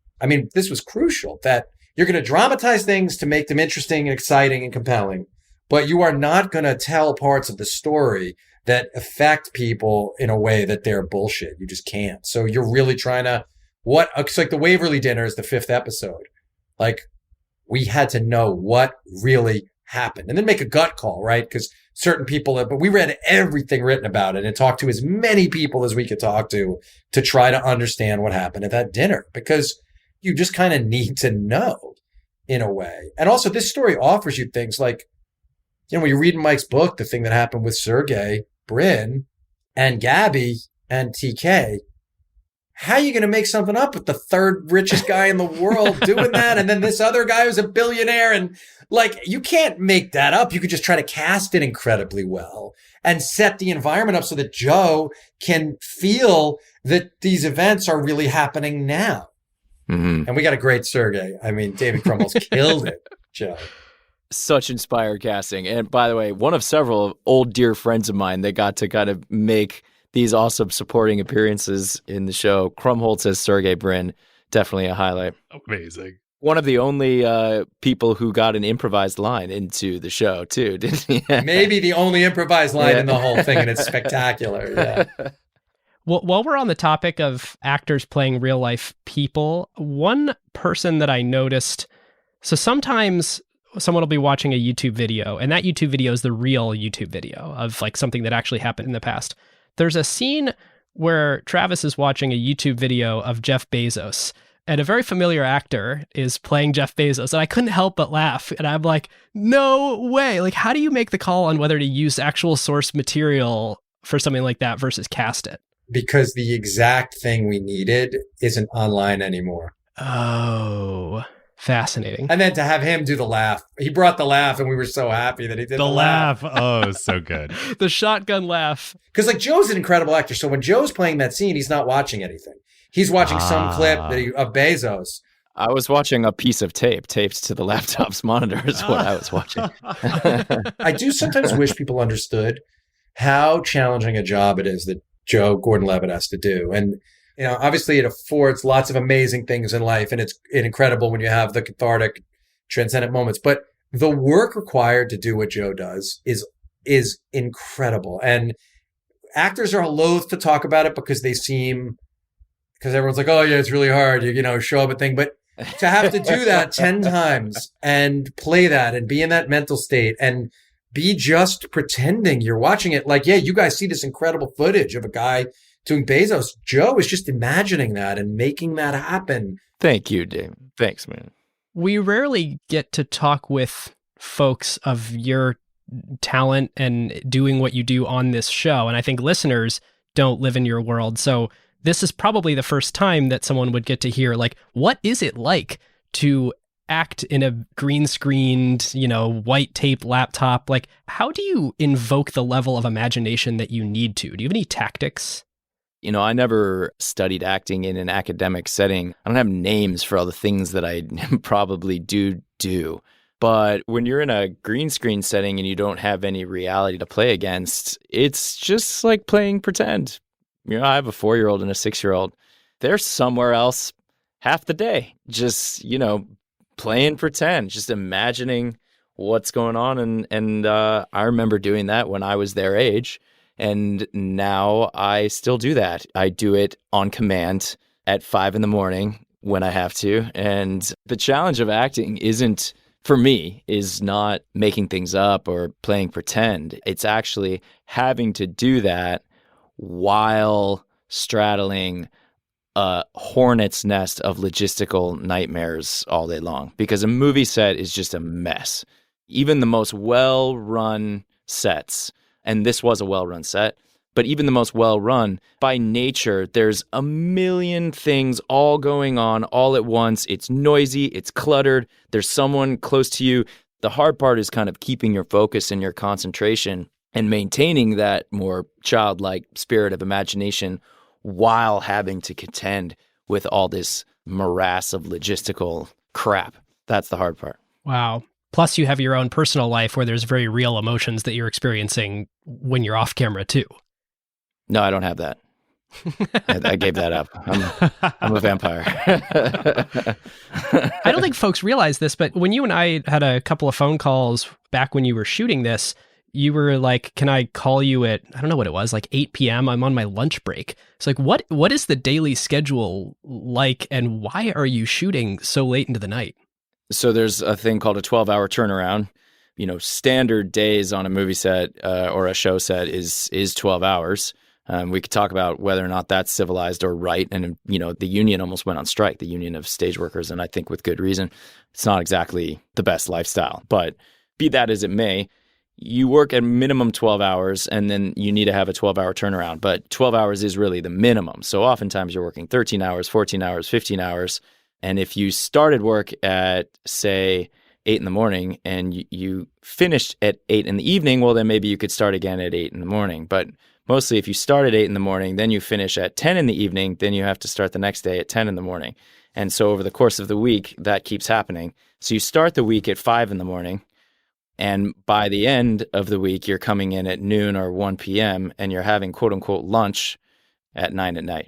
this was crucial, that you're going to dramatize things to make them interesting and exciting and compelling, but you are not going to tell parts of the story that affect people in a way that they're bullshit. You just can't. So you're really trying to, it's like the Waverly Dinner is the 5th episode. Like, we had to know what really happened and then make a gut call, right? Because certain people, but we read everything written about it and talked to as many people as we could talk to try to understand what happened at that dinner, because you just kind of need to know in a way. And also this story offers you things like, when you read in Mike's book, the thing that happened with Sergey Brin and Gabby and TK, how are you going to make something up with the third richest guy in the world doing that? And then this other guy who's a billionaire, and you can't make that up. You could just try to cast it incredibly well and set the environment up so that Joe can feel that these events are really happening now. Mm-hmm. And we got a great Sergey. David Crummel's killed it. Joe. Such inspired casting. And by the way, one of several old dear friends of mine that got to kind of make these awesome supporting appearances in the show. Krumholtz as Sergey Brin, definitely a highlight. Amazing. One of the only people who got an improvised line into the show, too, didn't he? Maybe the only improvised line in the whole thing, and it's spectacular. Yeah. Well, while we're on the topic of actors playing real life people, one person that I noticed, so sometimes someone will be watching a YouTube video, and that YouTube video is the real YouTube video of like something that actually happened in the past. There's a scene where Travis is watching a YouTube video of Jeff Bezos, and a very familiar actor is playing Jeff Bezos, and I couldn't help but laugh. And I'm like, no way. Like, how do you make the call on whether to use actual source material for something like that versus cast it? Because the exact thing we needed isn't online anymore. Oh, fascinating. And then to have him do the laugh. He brought the laugh, and we were so happy that he did the laugh. Oh, so good. The shotgun laugh. Because like Joe's an incredible actor. So when Joe's playing that scene, he's not watching anything. He's watching some clip of Bezos. I was watching a piece of tape taped to the laptop's monitor is what I was watching. I do sometimes wish people understood how challenging a job it is that Joe Gordon-Levitt has to do. And, you know, obviously it affords lots of amazing things in life, and it's incredible when you have the cathartic, transcendent moments. But the work required to do what Joe does is incredible. And actors are loath to talk about it because everyone's like, oh yeah, it's really hard, you know, show up a thing. But to have to do that 10 times and play that and be in that mental state and be just pretending you're watching it. Like, yeah, you guys see this incredible footage of a guy doing Bezos. Joe is just imagining that and making that happen. Thank you, Dave. Thanks, man. We rarely get to talk with folks of your talent and doing what you do on this show. And I think listeners don't live in your world. So this is probably the first time that someone would get to hear, like, what is it like to act in a green screened, you know, white tape laptop? Like, how do you invoke the level of imagination that you need to? Do you have any tactics? You know, I never studied acting in an academic setting. I don't have names for all the things that I probably do. But when you're in a green screen setting and you don't have any reality to play against, it's just like playing pretend. You know, I have a 4-year-old and a 6-year-old. They're somewhere else half the day, just, you know, playing pretend, just imagining what's going on. And I remember doing that when I was their age. And now I still do that. I do it on command at 5 a.m. when I have to. And the challenge of acting isn't, for me, is not making things up or playing pretend. It's actually having to do that while straddling a hornet's nest of logistical nightmares all day long. Because a movie set is just a mess. Even the most well-run sets, and this was a well-run set, but even the most well-run, by nature, there's a million things all going on all at once. It's noisy, it's cluttered, there's someone close to you. The hard part is kind of keeping your focus and your concentration and maintaining that more childlike spirit of imagination while having to contend with all this morass of logistical crap. That's the hard part. Wow. Plus, you have your own personal life where there's very real emotions that you're experiencing when you're off camera, too. No, I don't have that. I gave that up. I'm a vampire. I don't think folks realize this, but when you and I had a couple of phone calls back when you were shooting this, you were like, can I call you at, I don't know what it was, like 8 p.m. I'm on my lunch break. It's like, what is the daily schedule like, and why are you shooting so late into the night? So there's a thing called a 12-hour turnaround. You know, standard days on a movie set or a show set is 12 hours. We could talk about whether or not that's civilized or right. And, you know, the union almost went on strike, the union of stage workers, and I think with good reason. It's not exactly the best lifestyle. But be that as it may, you work at minimum 12 hours, and then you need to have a 12-hour turnaround. But 12 hours is really the minimum. So oftentimes you're working 13 hours, 14 hours, 15 hours. And if you started work at, say, 8 a.m. and you finished at 8 p.m, well, then maybe you could start again at 8 a.m. But mostly if you start at 8 a.m, then you finish at 10 p.m, then you have to start the next day at 10 a.m. And so over the course of the week, that keeps happening. So you start the week at 5 a.m. and by the end of the week, you're coming in at noon or 1 p.m. and you're having quote unquote lunch at 9 p.m.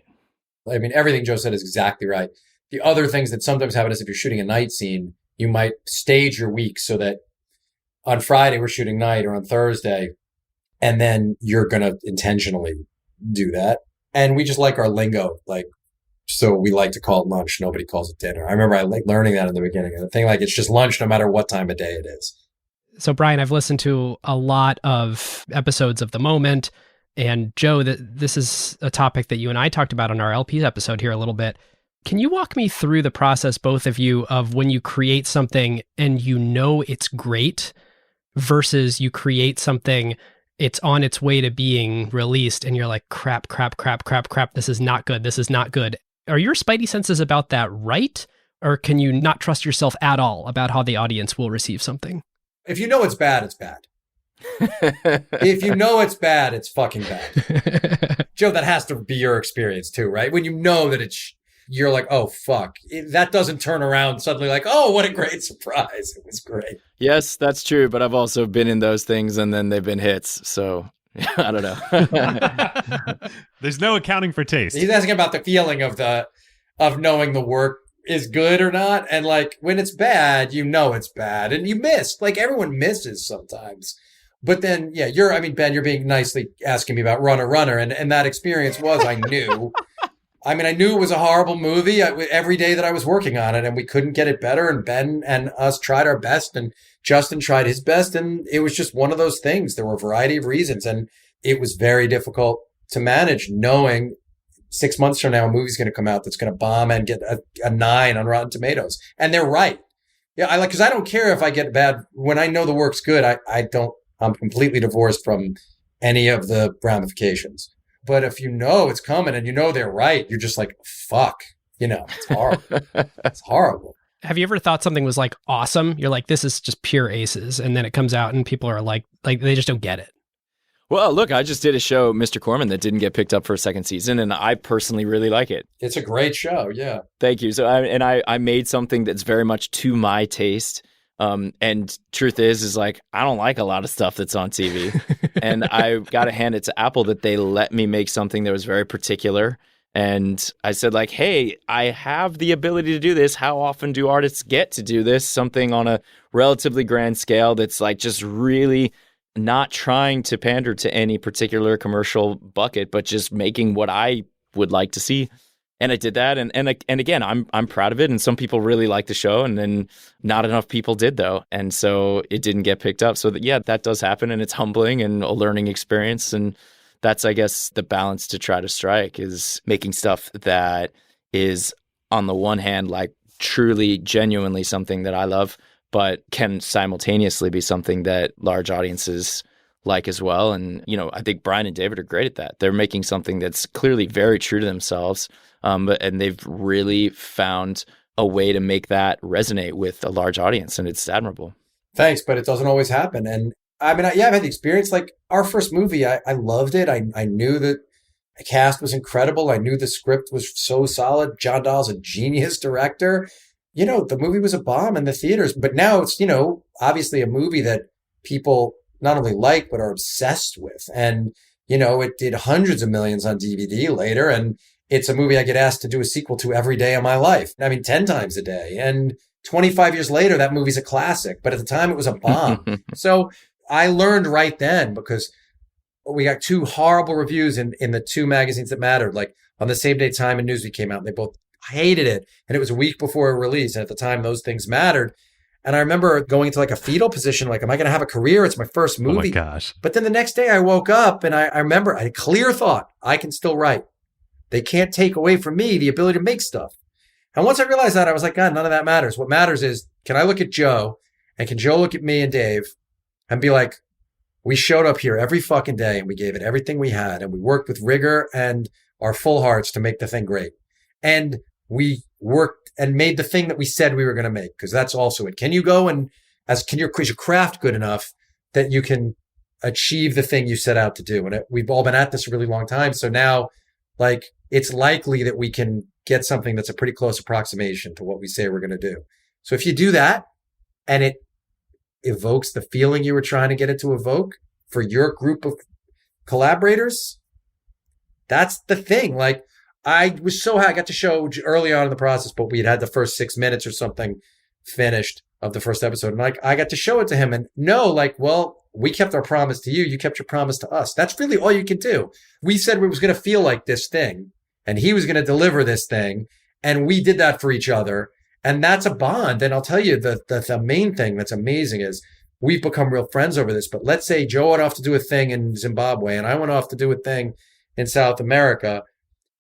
I mean, everything Joe said is exactly right. The other things that sometimes happen is if you're shooting a night scene, you might stage your week so that on Friday we're shooting night or on Thursday, and then you're going to intentionally do that. And we just like our lingo, like, so we like to call it lunch. Nobody calls it dinner. I remember I like learning that in the beginning. And the thing, like, it's just lunch no matter what time of day it is. So, Brian, I've listened to a lot of episodes of The Moment. And Joe, this is a topic that you and I talked about on our LP episode here a little bit. Can you walk me through the process, both of you, of when you create something and you know it's great versus you create something, it's on its way to being released and you're like, crap, this is not good, this is not good. Are your spidey senses about that right? Or can you not trust yourself at all about how the audience will receive something? If you know it's bad, it's bad. If you know it's bad, it's fucking bad. Joe, that has to be your experience too, right? When you know that you're like, oh, fuck. That doesn't turn around suddenly like, oh, what a great surprise. It was great. Yes, that's true. But I've also been in those things and then they've been hits. So I don't know. There's no accounting for taste. He's asking about the feeling of knowing the work is good or not. And like when it's bad, you know it's bad. And you miss. Like everyone misses sometimes. But then, yeah, Ben, you're being nicely asking me about Runner. And that experience was, I knew. I knew it was a horrible movie every day that I was working on it, and we couldn't get it better. And Ben and us tried our best, and Justin tried his best. And it was just one of those things. There were a variety of reasons, and it was very difficult to manage knowing 6 months from now, a movie's going to come out that's going to bomb and get a 9 on Rotten Tomatoes. And they're right. Yeah. Because I don't care if I get bad when I know the work's good. I'm completely divorced from any of the ramifications. But if you know it's coming and you know they're right, you're just like, fuck, it's horrible. It's horrible. Have you ever thought something was like awesome? You're like, this is just pure aces. And then it comes out and people are like they just don't get it. Well, look, I just did a show, Mr. Corman, that didn't get picked up for a second season. And I personally really like it. It's a great show. Yeah. Thank you. So I made something that's very much to my taste. And truth is like, I don't like a lot of stuff that's on TV. And I got to hand it to Apple that they let me make something that was very particular. And I said like, hey, I have the ability to do this. How often do artists get to do this? Something on a relatively grand scale that's like just really not trying to pander to any particular commercial bucket, but just making what I would like to see. And I did that, and again, I'm proud of it. And some people really like the show, and then not enough people did, though, and so it didn't get picked up. So that does happen, and it's humbling and a learning experience. And that's, I guess, the balance to try to strike is making stuff that is, on the one hand, like truly, genuinely something that I love, but can simultaneously be something that large audiences like as well. And I think Brian and David are great at that. They're making something that's clearly very true to themselves. And they've really found a way to make that resonate with a large audience, and it's admirable. Thanks, but it doesn't always happen. And I've had the experience. Like our first movie, I loved it. I knew that the cast was incredible. I knew the script was so solid. John Dahl's a genius director. The movie was a bomb in the theaters. But now it's, obviously a movie that people not only like, but are obsessed with. And, it did hundreds of millions on DVD later. And it's a movie I get asked to do a sequel to every day of my life. 10 times a day. And 25 years later, that movie's a classic. But at the time, it was a bomb. So I learned right then, because we got 2 horrible reviews in the 2 magazines that mattered. Like on the same day, Time and Newsweek came out, and they both hated it. And it was a week before it released. And at the time, those things mattered. And I remember going into like a fetal position, like, am I going to have a career? It's my first movie. Oh my gosh. But then the next day I woke up and I remember I had a clear thought. I can still write. They can't take away from me the ability to make stuff. And once I realized that, I was like, God, none of that matters. What matters is, can I look at Joe and can Joe look at me and Dave and be like, we showed up here every fucking day and we gave it everything we had and we worked with rigor and our full hearts to make the thing great. And we worked and made the thing that we said we were going to make, because that's also it. Can you go and is your craft good enough that you can achieve the thing you set out to do? And we've all been at this a really long time. So now, like, it's likely that we can get something that's a pretty close approximation to what we say we're going to do. So if you do that and it evokes the feeling you were trying to get it to evoke for your group of collaborators, that's the thing. Like, I was so happy. I got to show early on in the process, but we had the first 6 minutes or something finished of the first episode. And like, I got to show it to him and well, we kept our promise to you. You kept your promise to us. That's really all you can do. We said we was going to feel like this thing and he was going to deliver this thing. And we did that for each other. And that's a bond. And I'll tell you the main thing that's amazing is we've become real friends over this. But let's say Joe went off to do a thing in Zimbabwe and I went off to do a thing in South America.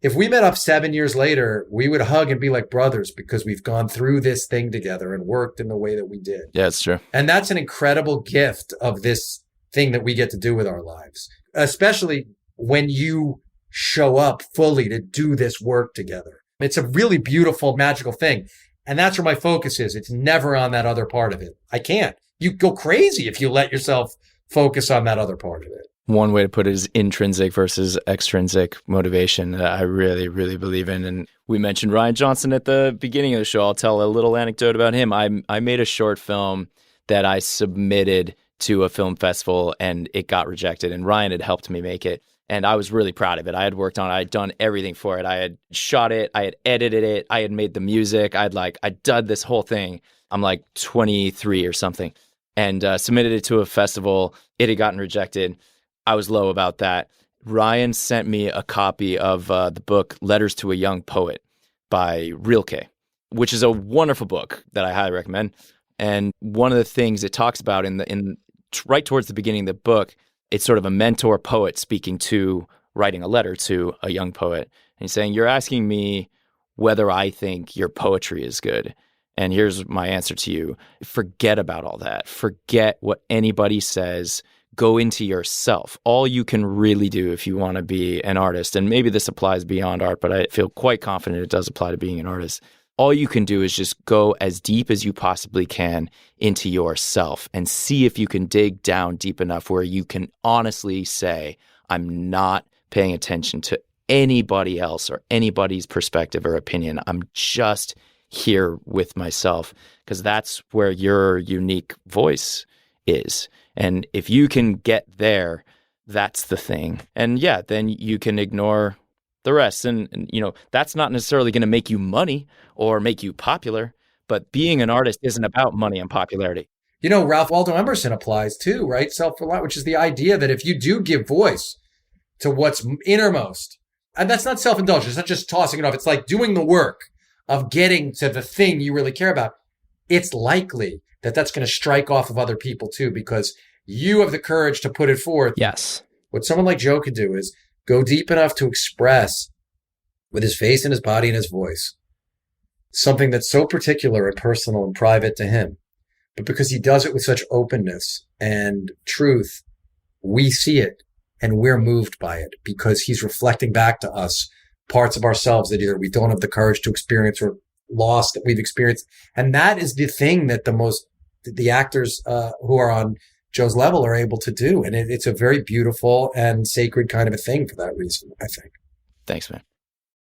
If we met up 7 years later, we would hug and be like brothers because we've gone through this thing together and worked in the way that we did. Yeah, it's true. And that's an incredible gift of this thing that we get to do with our lives, especially when you show up fully to do this work together. It's a really beautiful, magical thing. And that's where my focus is. It's never on that other part of it. I can't. You go crazy if you let yourself focus on that other part of it. One way to put it is intrinsic versus extrinsic motivation that I really, really believe in. And we mentioned Rian Johnson at the beginning of the show. I'll tell a little anecdote about him. I made a short film that I submitted to a film festival and it got rejected. And Ryan had helped me make it. And I was really proud of it. I had worked on it. I had done everything for it. I had shot it. I had edited it. I had made the music. I'd done this whole thing. I'm like 23 or something and submitted it to a festival. It had gotten rejected. I was low about that. Ryan sent me a copy of the book Letters to a Young Poet by Rilke, which is a wonderful book that I highly recommend. And one of the things it talks about in right towards the beginning of the book, it's sort of a mentor poet speaking to writing a letter to a young poet. And he's saying, you're asking me whether I think your poetry is good. And here's my answer to you. Forget about all that. Forget what anybody says. Go into yourself. All you can really do if you want to be an artist, and maybe this applies beyond art, but I feel quite confident it does apply to being an artist. All you can do is just go as deep as you possibly can into yourself and see if you can dig down deep enough where you can honestly say, I'm not paying attention to anybody else or anybody's perspective or opinion. I'm just here with myself, because that's where your unique voice is. And if you can get there, that's the thing. And yeah, then you can ignore the rest. And that's not necessarily going to make you money or make you popular, but being an artist isn't about money and popularity. Ralph Waldo Emerson applies too, right? Self-reliant, which is the idea that if you do give voice to what's innermost, and that's not self-indulgence, it's not just tossing it off. It's like doing the work of getting to the thing you really care about. It's likely that that's going to strike off of other people too, because you have the courage to put it forth. Yes. What someone like Joe could do is go deep enough to express with his face and his body and his voice something that's so particular and personal and private to him. But because he does it with such openness and truth, we see it and we're moved by it because he's reflecting back to us parts of ourselves that either we don't have the courage to experience or loss that we've experienced. And that is the thing that the actors who are on Joe's level are able to do. And it's a very beautiful and sacred kind of a thing for that reason, I think. Thanks, man.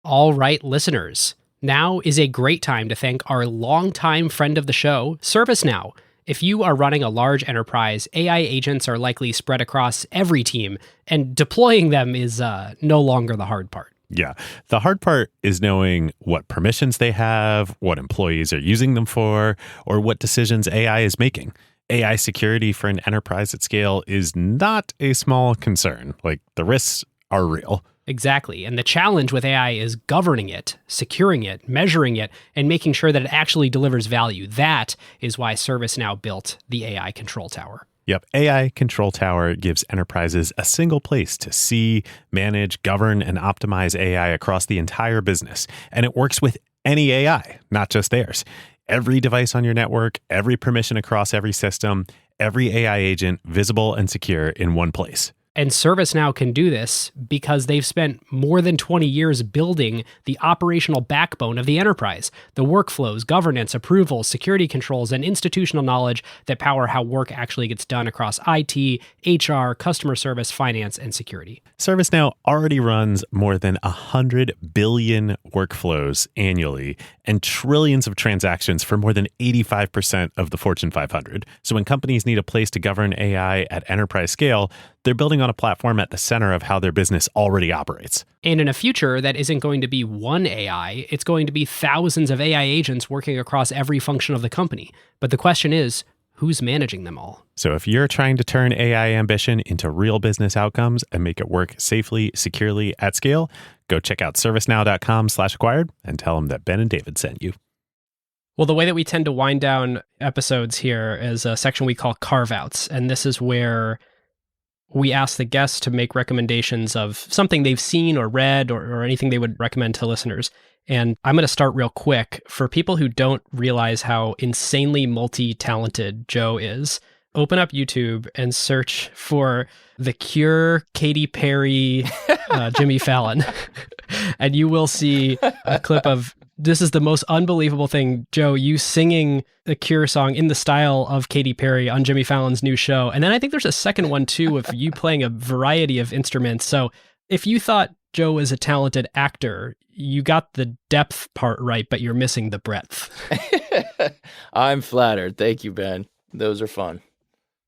All right, listeners. Now is a great time to thank our longtime friend of the show, ServiceNow. If you are running a large enterprise, AI agents are likely spread across every team, and deploying them is no longer the hard part. Yeah. The hard part is knowing what permissions they have, what employees are using them for, or what decisions AI is making. AI security for an enterprise at scale is not a small concern. Like, the risks are real. Exactly. And the challenge with AI is governing it, securing it, measuring it, and making sure that it actually delivers value. That is why ServiceNow built the AI Control Tower. Yep. AI Control Tower gives enterprises a single place to see, manage, govern, and optimize AI across the entire business. And it works with any AI, not just theirs. Every device on your network, every permission across every system, every AI agent visible and secure in one place. And ServiceNow can do this because they've spent more than 20 years building the operational backbone of the enterprise, the workflows, governance, approvals, security controls, and institutional knowledge that power how work actually gets done across IT, HR, customer service, finance, and security. ServiceNow already runs more than 100 billion workflows annually and trillions of transactions for more than 85% of the Fortune 500. So when companies need a place to govern AI at enterprise scale, they're building on a platform at the center of how their business already operates. And in a future that isn't going to be one AI, it's going to be thousands of AI agents working across every function of the company. But the question is, who's managing them all? So if you're trying to turn AI ambition into real business outcomes and make it work safely, securely, at scale, go check out servicenow.com/acquired and tell them that Ben and David sent you. Well, the way that we tend to wind down episodes here is a section we call Carve Outs. And this is where we ask the guests to make recommendations of something they've seen or read or anything they would recommend to listeners. And I'm going to start real quick. For people who don't realize how insanely multi-talented Joe is, open up YouTube and search for The Cure, Katy Perry, Jimmy Fallon. And you will see a clip of, this is the most unbelievable thing, Joe, you singing the Cure song in the style of Katy Perry on Jimmy Fallon's new show. And then I think there's a second one too of you playing a variety of instruments. So if you thought Joe was a talented actor, you got the depth part right, but you're missing the breadth. I'm flattered. Thank you, Ben. Those are fun.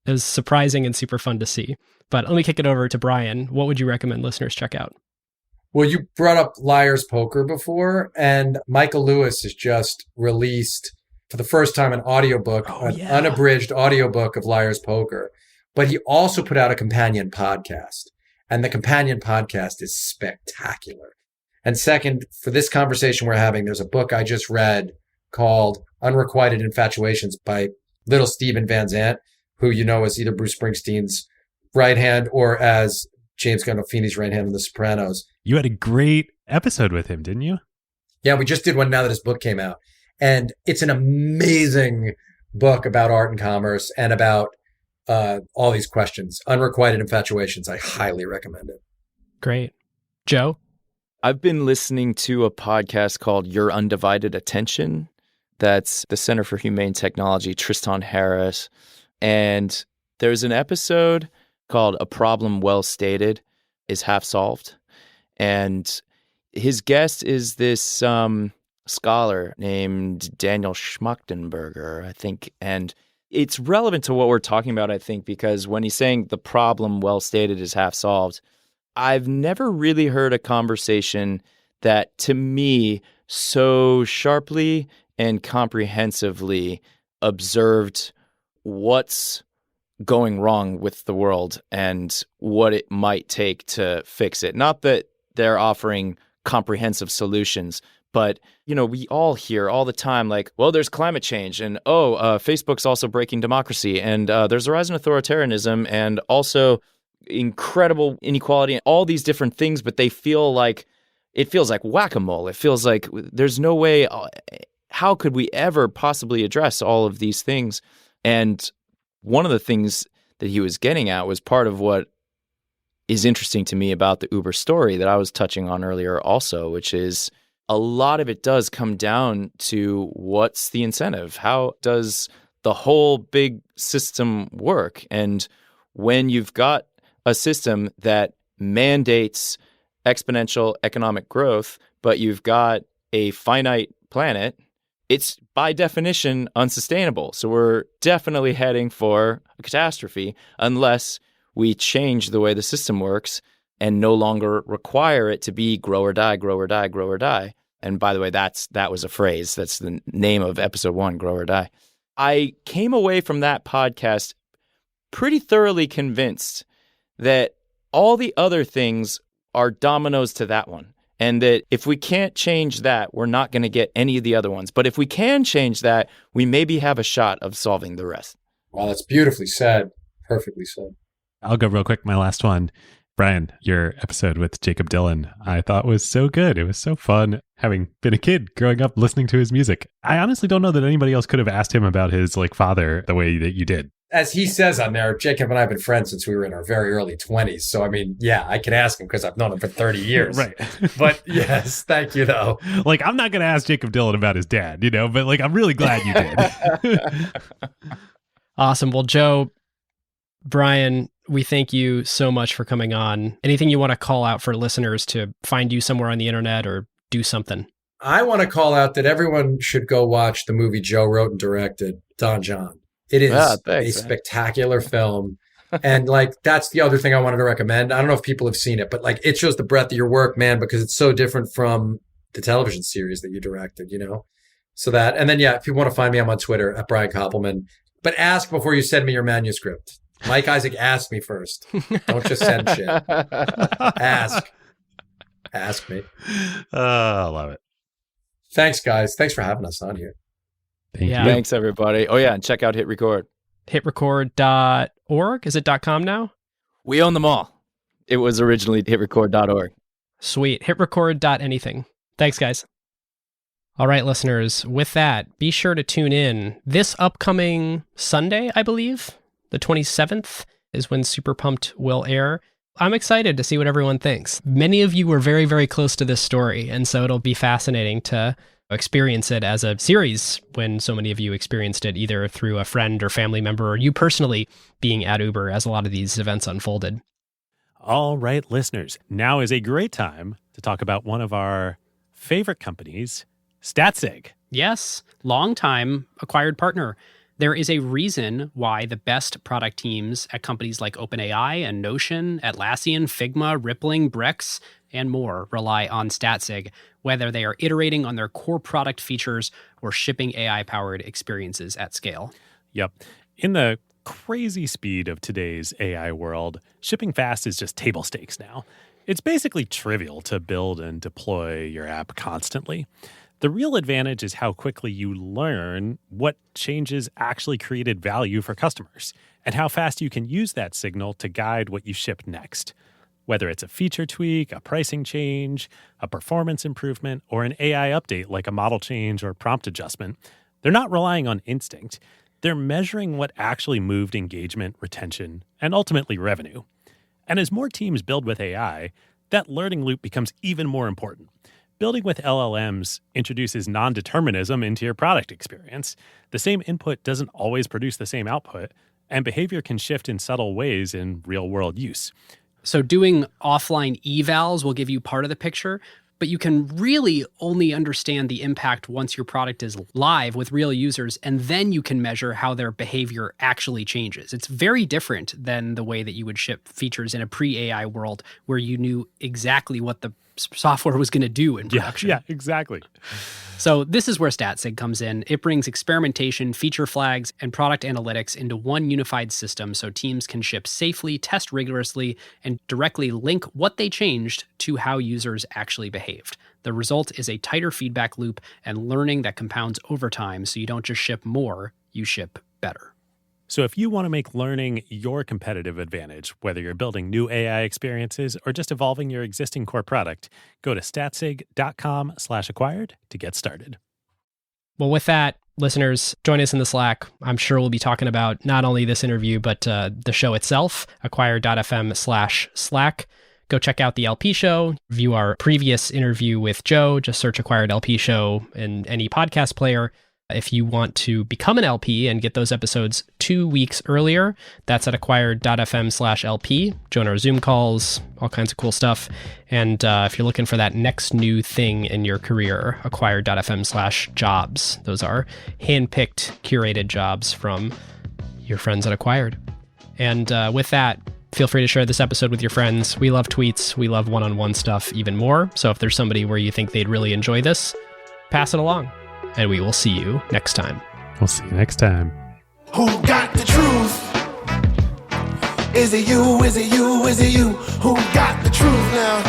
It was surprising and super fun to see. But let me kick it over to Brian. What would you recommend listeners check out? Well, you brought up Liar's Poker before, and Michael Lewis has just released for the first time an audiobook, unabridged audiobook of Liar's Poker. But he also put out a companion podcast, and the companion podcast is spectacular. And second, for this conversation we're having, there's a book I just read called Unrequited Infatuations by little Steven Van Zandt, who you know as either Bruce Springsteen's right hand or as James Gandolfini's right hand in The Sopranos. You had a great episode with him, didn't you? Yeah, we just did one now that his book came out. And it's an amazing book about art and commerce and about all these questions. Unrequited Infatuations. I highly recommend it. Great. Joe? I've been listening to a podcast called Your Undivided Attention. That's the Center for Humane Technology, Tristan Harris. And there's an episode called A Problem Well Stated is Half Solved. And his guest is this scholar named Daniel Schmachtenberger, I think. And it's relevant to what we're talking about, I think, because when he's saying the problem well stated is half solved, I've never really heard a conversation that, to me, so sharply and comprehensively observed what's going wrong with the world and what it might take to fix it. Not that they're offering comprehensive solutions, but, you know, we all hear all the time, like, well, there's climate change and, Facebook's also breaking democracy and there's a rise in authoritarianism and also incredible inequality and all these different things, but it feels like whack-a-mole. It feels like there's no way, how could we ever possibly address all of these things? And one of the things that he was getting at was part of what is interesting to me about the Uber story that I was touching on earlier also, which is a lot of it does come down to what's the incentive? How does the whole big system work? And when you've got a system that mandates exponential economic growth, but you've got a finite planet, it's by definition unsustainable. So we're definitely heading for a catastrophe unless we change the way the system works and no longer require it to be grow or die, grow or die, grow or die. And by the way, that was a phrase. That's the name of episode 1, Grow or Die. I came away from that podcast pretty thoroughly convinced that all the other things are dominoes to that one. And that if we can't change that, we're not going to get any of the other ones. But if we can change that, we maybe have a shot of solving the rest. Wow, that's beautifully said. Perfectly said. I'll go real quick. My last one. Brian, your episode with Jacob Dylan, I thought was so good. It was so fun having been a kid growing up listening to his music. I honestly don't know that anybody else could have asked him about his father the way that you did. As he says on there, Jacob and I have been friends since we were in our very early 20s. So, I mean, yeah, I can ask him because I've known him for 30 years. Right. But yes, thank you, though. Like, I'm not going to ask Jacob Dylan about his dad, but like, I'm really glad you did. Awesome. Well, Joe, Brian, we thank you so much for coming on. Anything you want to call out for listeners to find you somewhere on the internet or do something? I want to call out that everyone should go watch the movie Joe wrote and directed, Don John. It is a spectacular film. And like, that's the other thing I wanted to recommend. I don't know if people have seen it, but like, it shows the breadth of your work, man, because it's so different from the television series that you directed, So that, and then, yeah, if you want to find me, I'm on Twitter at Brian Koppelman. But ask before you send me your manuscript. Mike Issac asked me first. Don't just send shit. Ask me. I love it. Thanks, guys. Thanks for having us on here. Thank you. Thanks, everybody. Oh, yeah, and check out Hit Record. Hitrecord.org? Is it .com now? We own them all. It was originally hitrecord.org. Sweet. Hitrecord.anything. Thanks, guys. All right, listeners. With that, be sure to tune in. This upcoming Sunday, I believe, the 27th, is when Super Pumped will air. I'm excited to see what everyone thinks. Many of you were very, very close to this story, and so it'll be fascinating to experience it as a series when so many of you experienced it either through a friend or family member or you personally being at Uber as a lot of these events unfolded. All right, listeners, now is a great time to talk about one of our favorite companies, Statsig. Yes, longtime acquired partner. There is a reason why the best product teams at companies like OpenAI and Notion, Atlassian, Figma, Rippling, Brex, and more rely on Statsig, whether they are iterating on their core product features or shipping AI-powered experiences at scale. Yep. In the crazy speed of today's AI world, shipping fast is just table stakes now. It's basically trivial to build and deploy your app constantly. The real advantage is how quickly you learn what changes actually created value for customers and how fast you can use that signal to guide what you ship next. Whether it's a feature tweak, a pricing change, a performance improvement, or an AI update like a model change or prompt adjustment, they're not relying on instinct. They're measuring what actually moved engagement, retention, and ultimately revenue. And as more teams build with AI, that learning loop becomes even more important. Building with LLMs introduces non-determinism into your product experience. The same input doesn't always produce the same output, and behavior can shift in subtle ways in real-world use. So doing offline evals will give you part of the picture, but you can really only understand the impact once your product is live with real users, and then you can measure how their behavior actually changes. It's very different than the way that you would ship features in a pre-AI world where you knew exactly what the software was going to do in production. Yeah, exactly. So this is where Statsig comes in. It brings experimentation, feature flags, and product analytics into one unified system so teams can ship safely, test rigorously, and directly link what they changed to how users actually behaved. The result is a tighter feedback loop and learning that compounds over time, so you don't just ship more, you ship better. So if you want to make learning your competitive advantage, whether you're building new AI experiences or just evolving your existing core product, go to statsig.com/acquired to get started. Well, with that, listeners, join us in the Slack. I'm sure we'll be talking about not only this interview, but the show itself, acquired.fm/Slack. Go check out the LP show, view our previous interview with Joe, just search Acquired LP show in any podcast player. If you want to become an LP and get those episodes 2 weeks earlier, that's at acquired.fm/LP. Join our Zoom calls, all kinds of cool stuff. And if you're looking for that next new thing in your career, acquired.fm/jobs. Those are handpicked, curated jobs from your friends at Acquired. And with that, feel free to share this episode with your friends. We love tweets. We love one-on-one stuff even more. So if there's somebody where you think they'd really enjoy this, pass it along. And we will see you next time. We'll see you next time. Who got the truth? Is it you? Is it you? Is it you? Who got the truth now?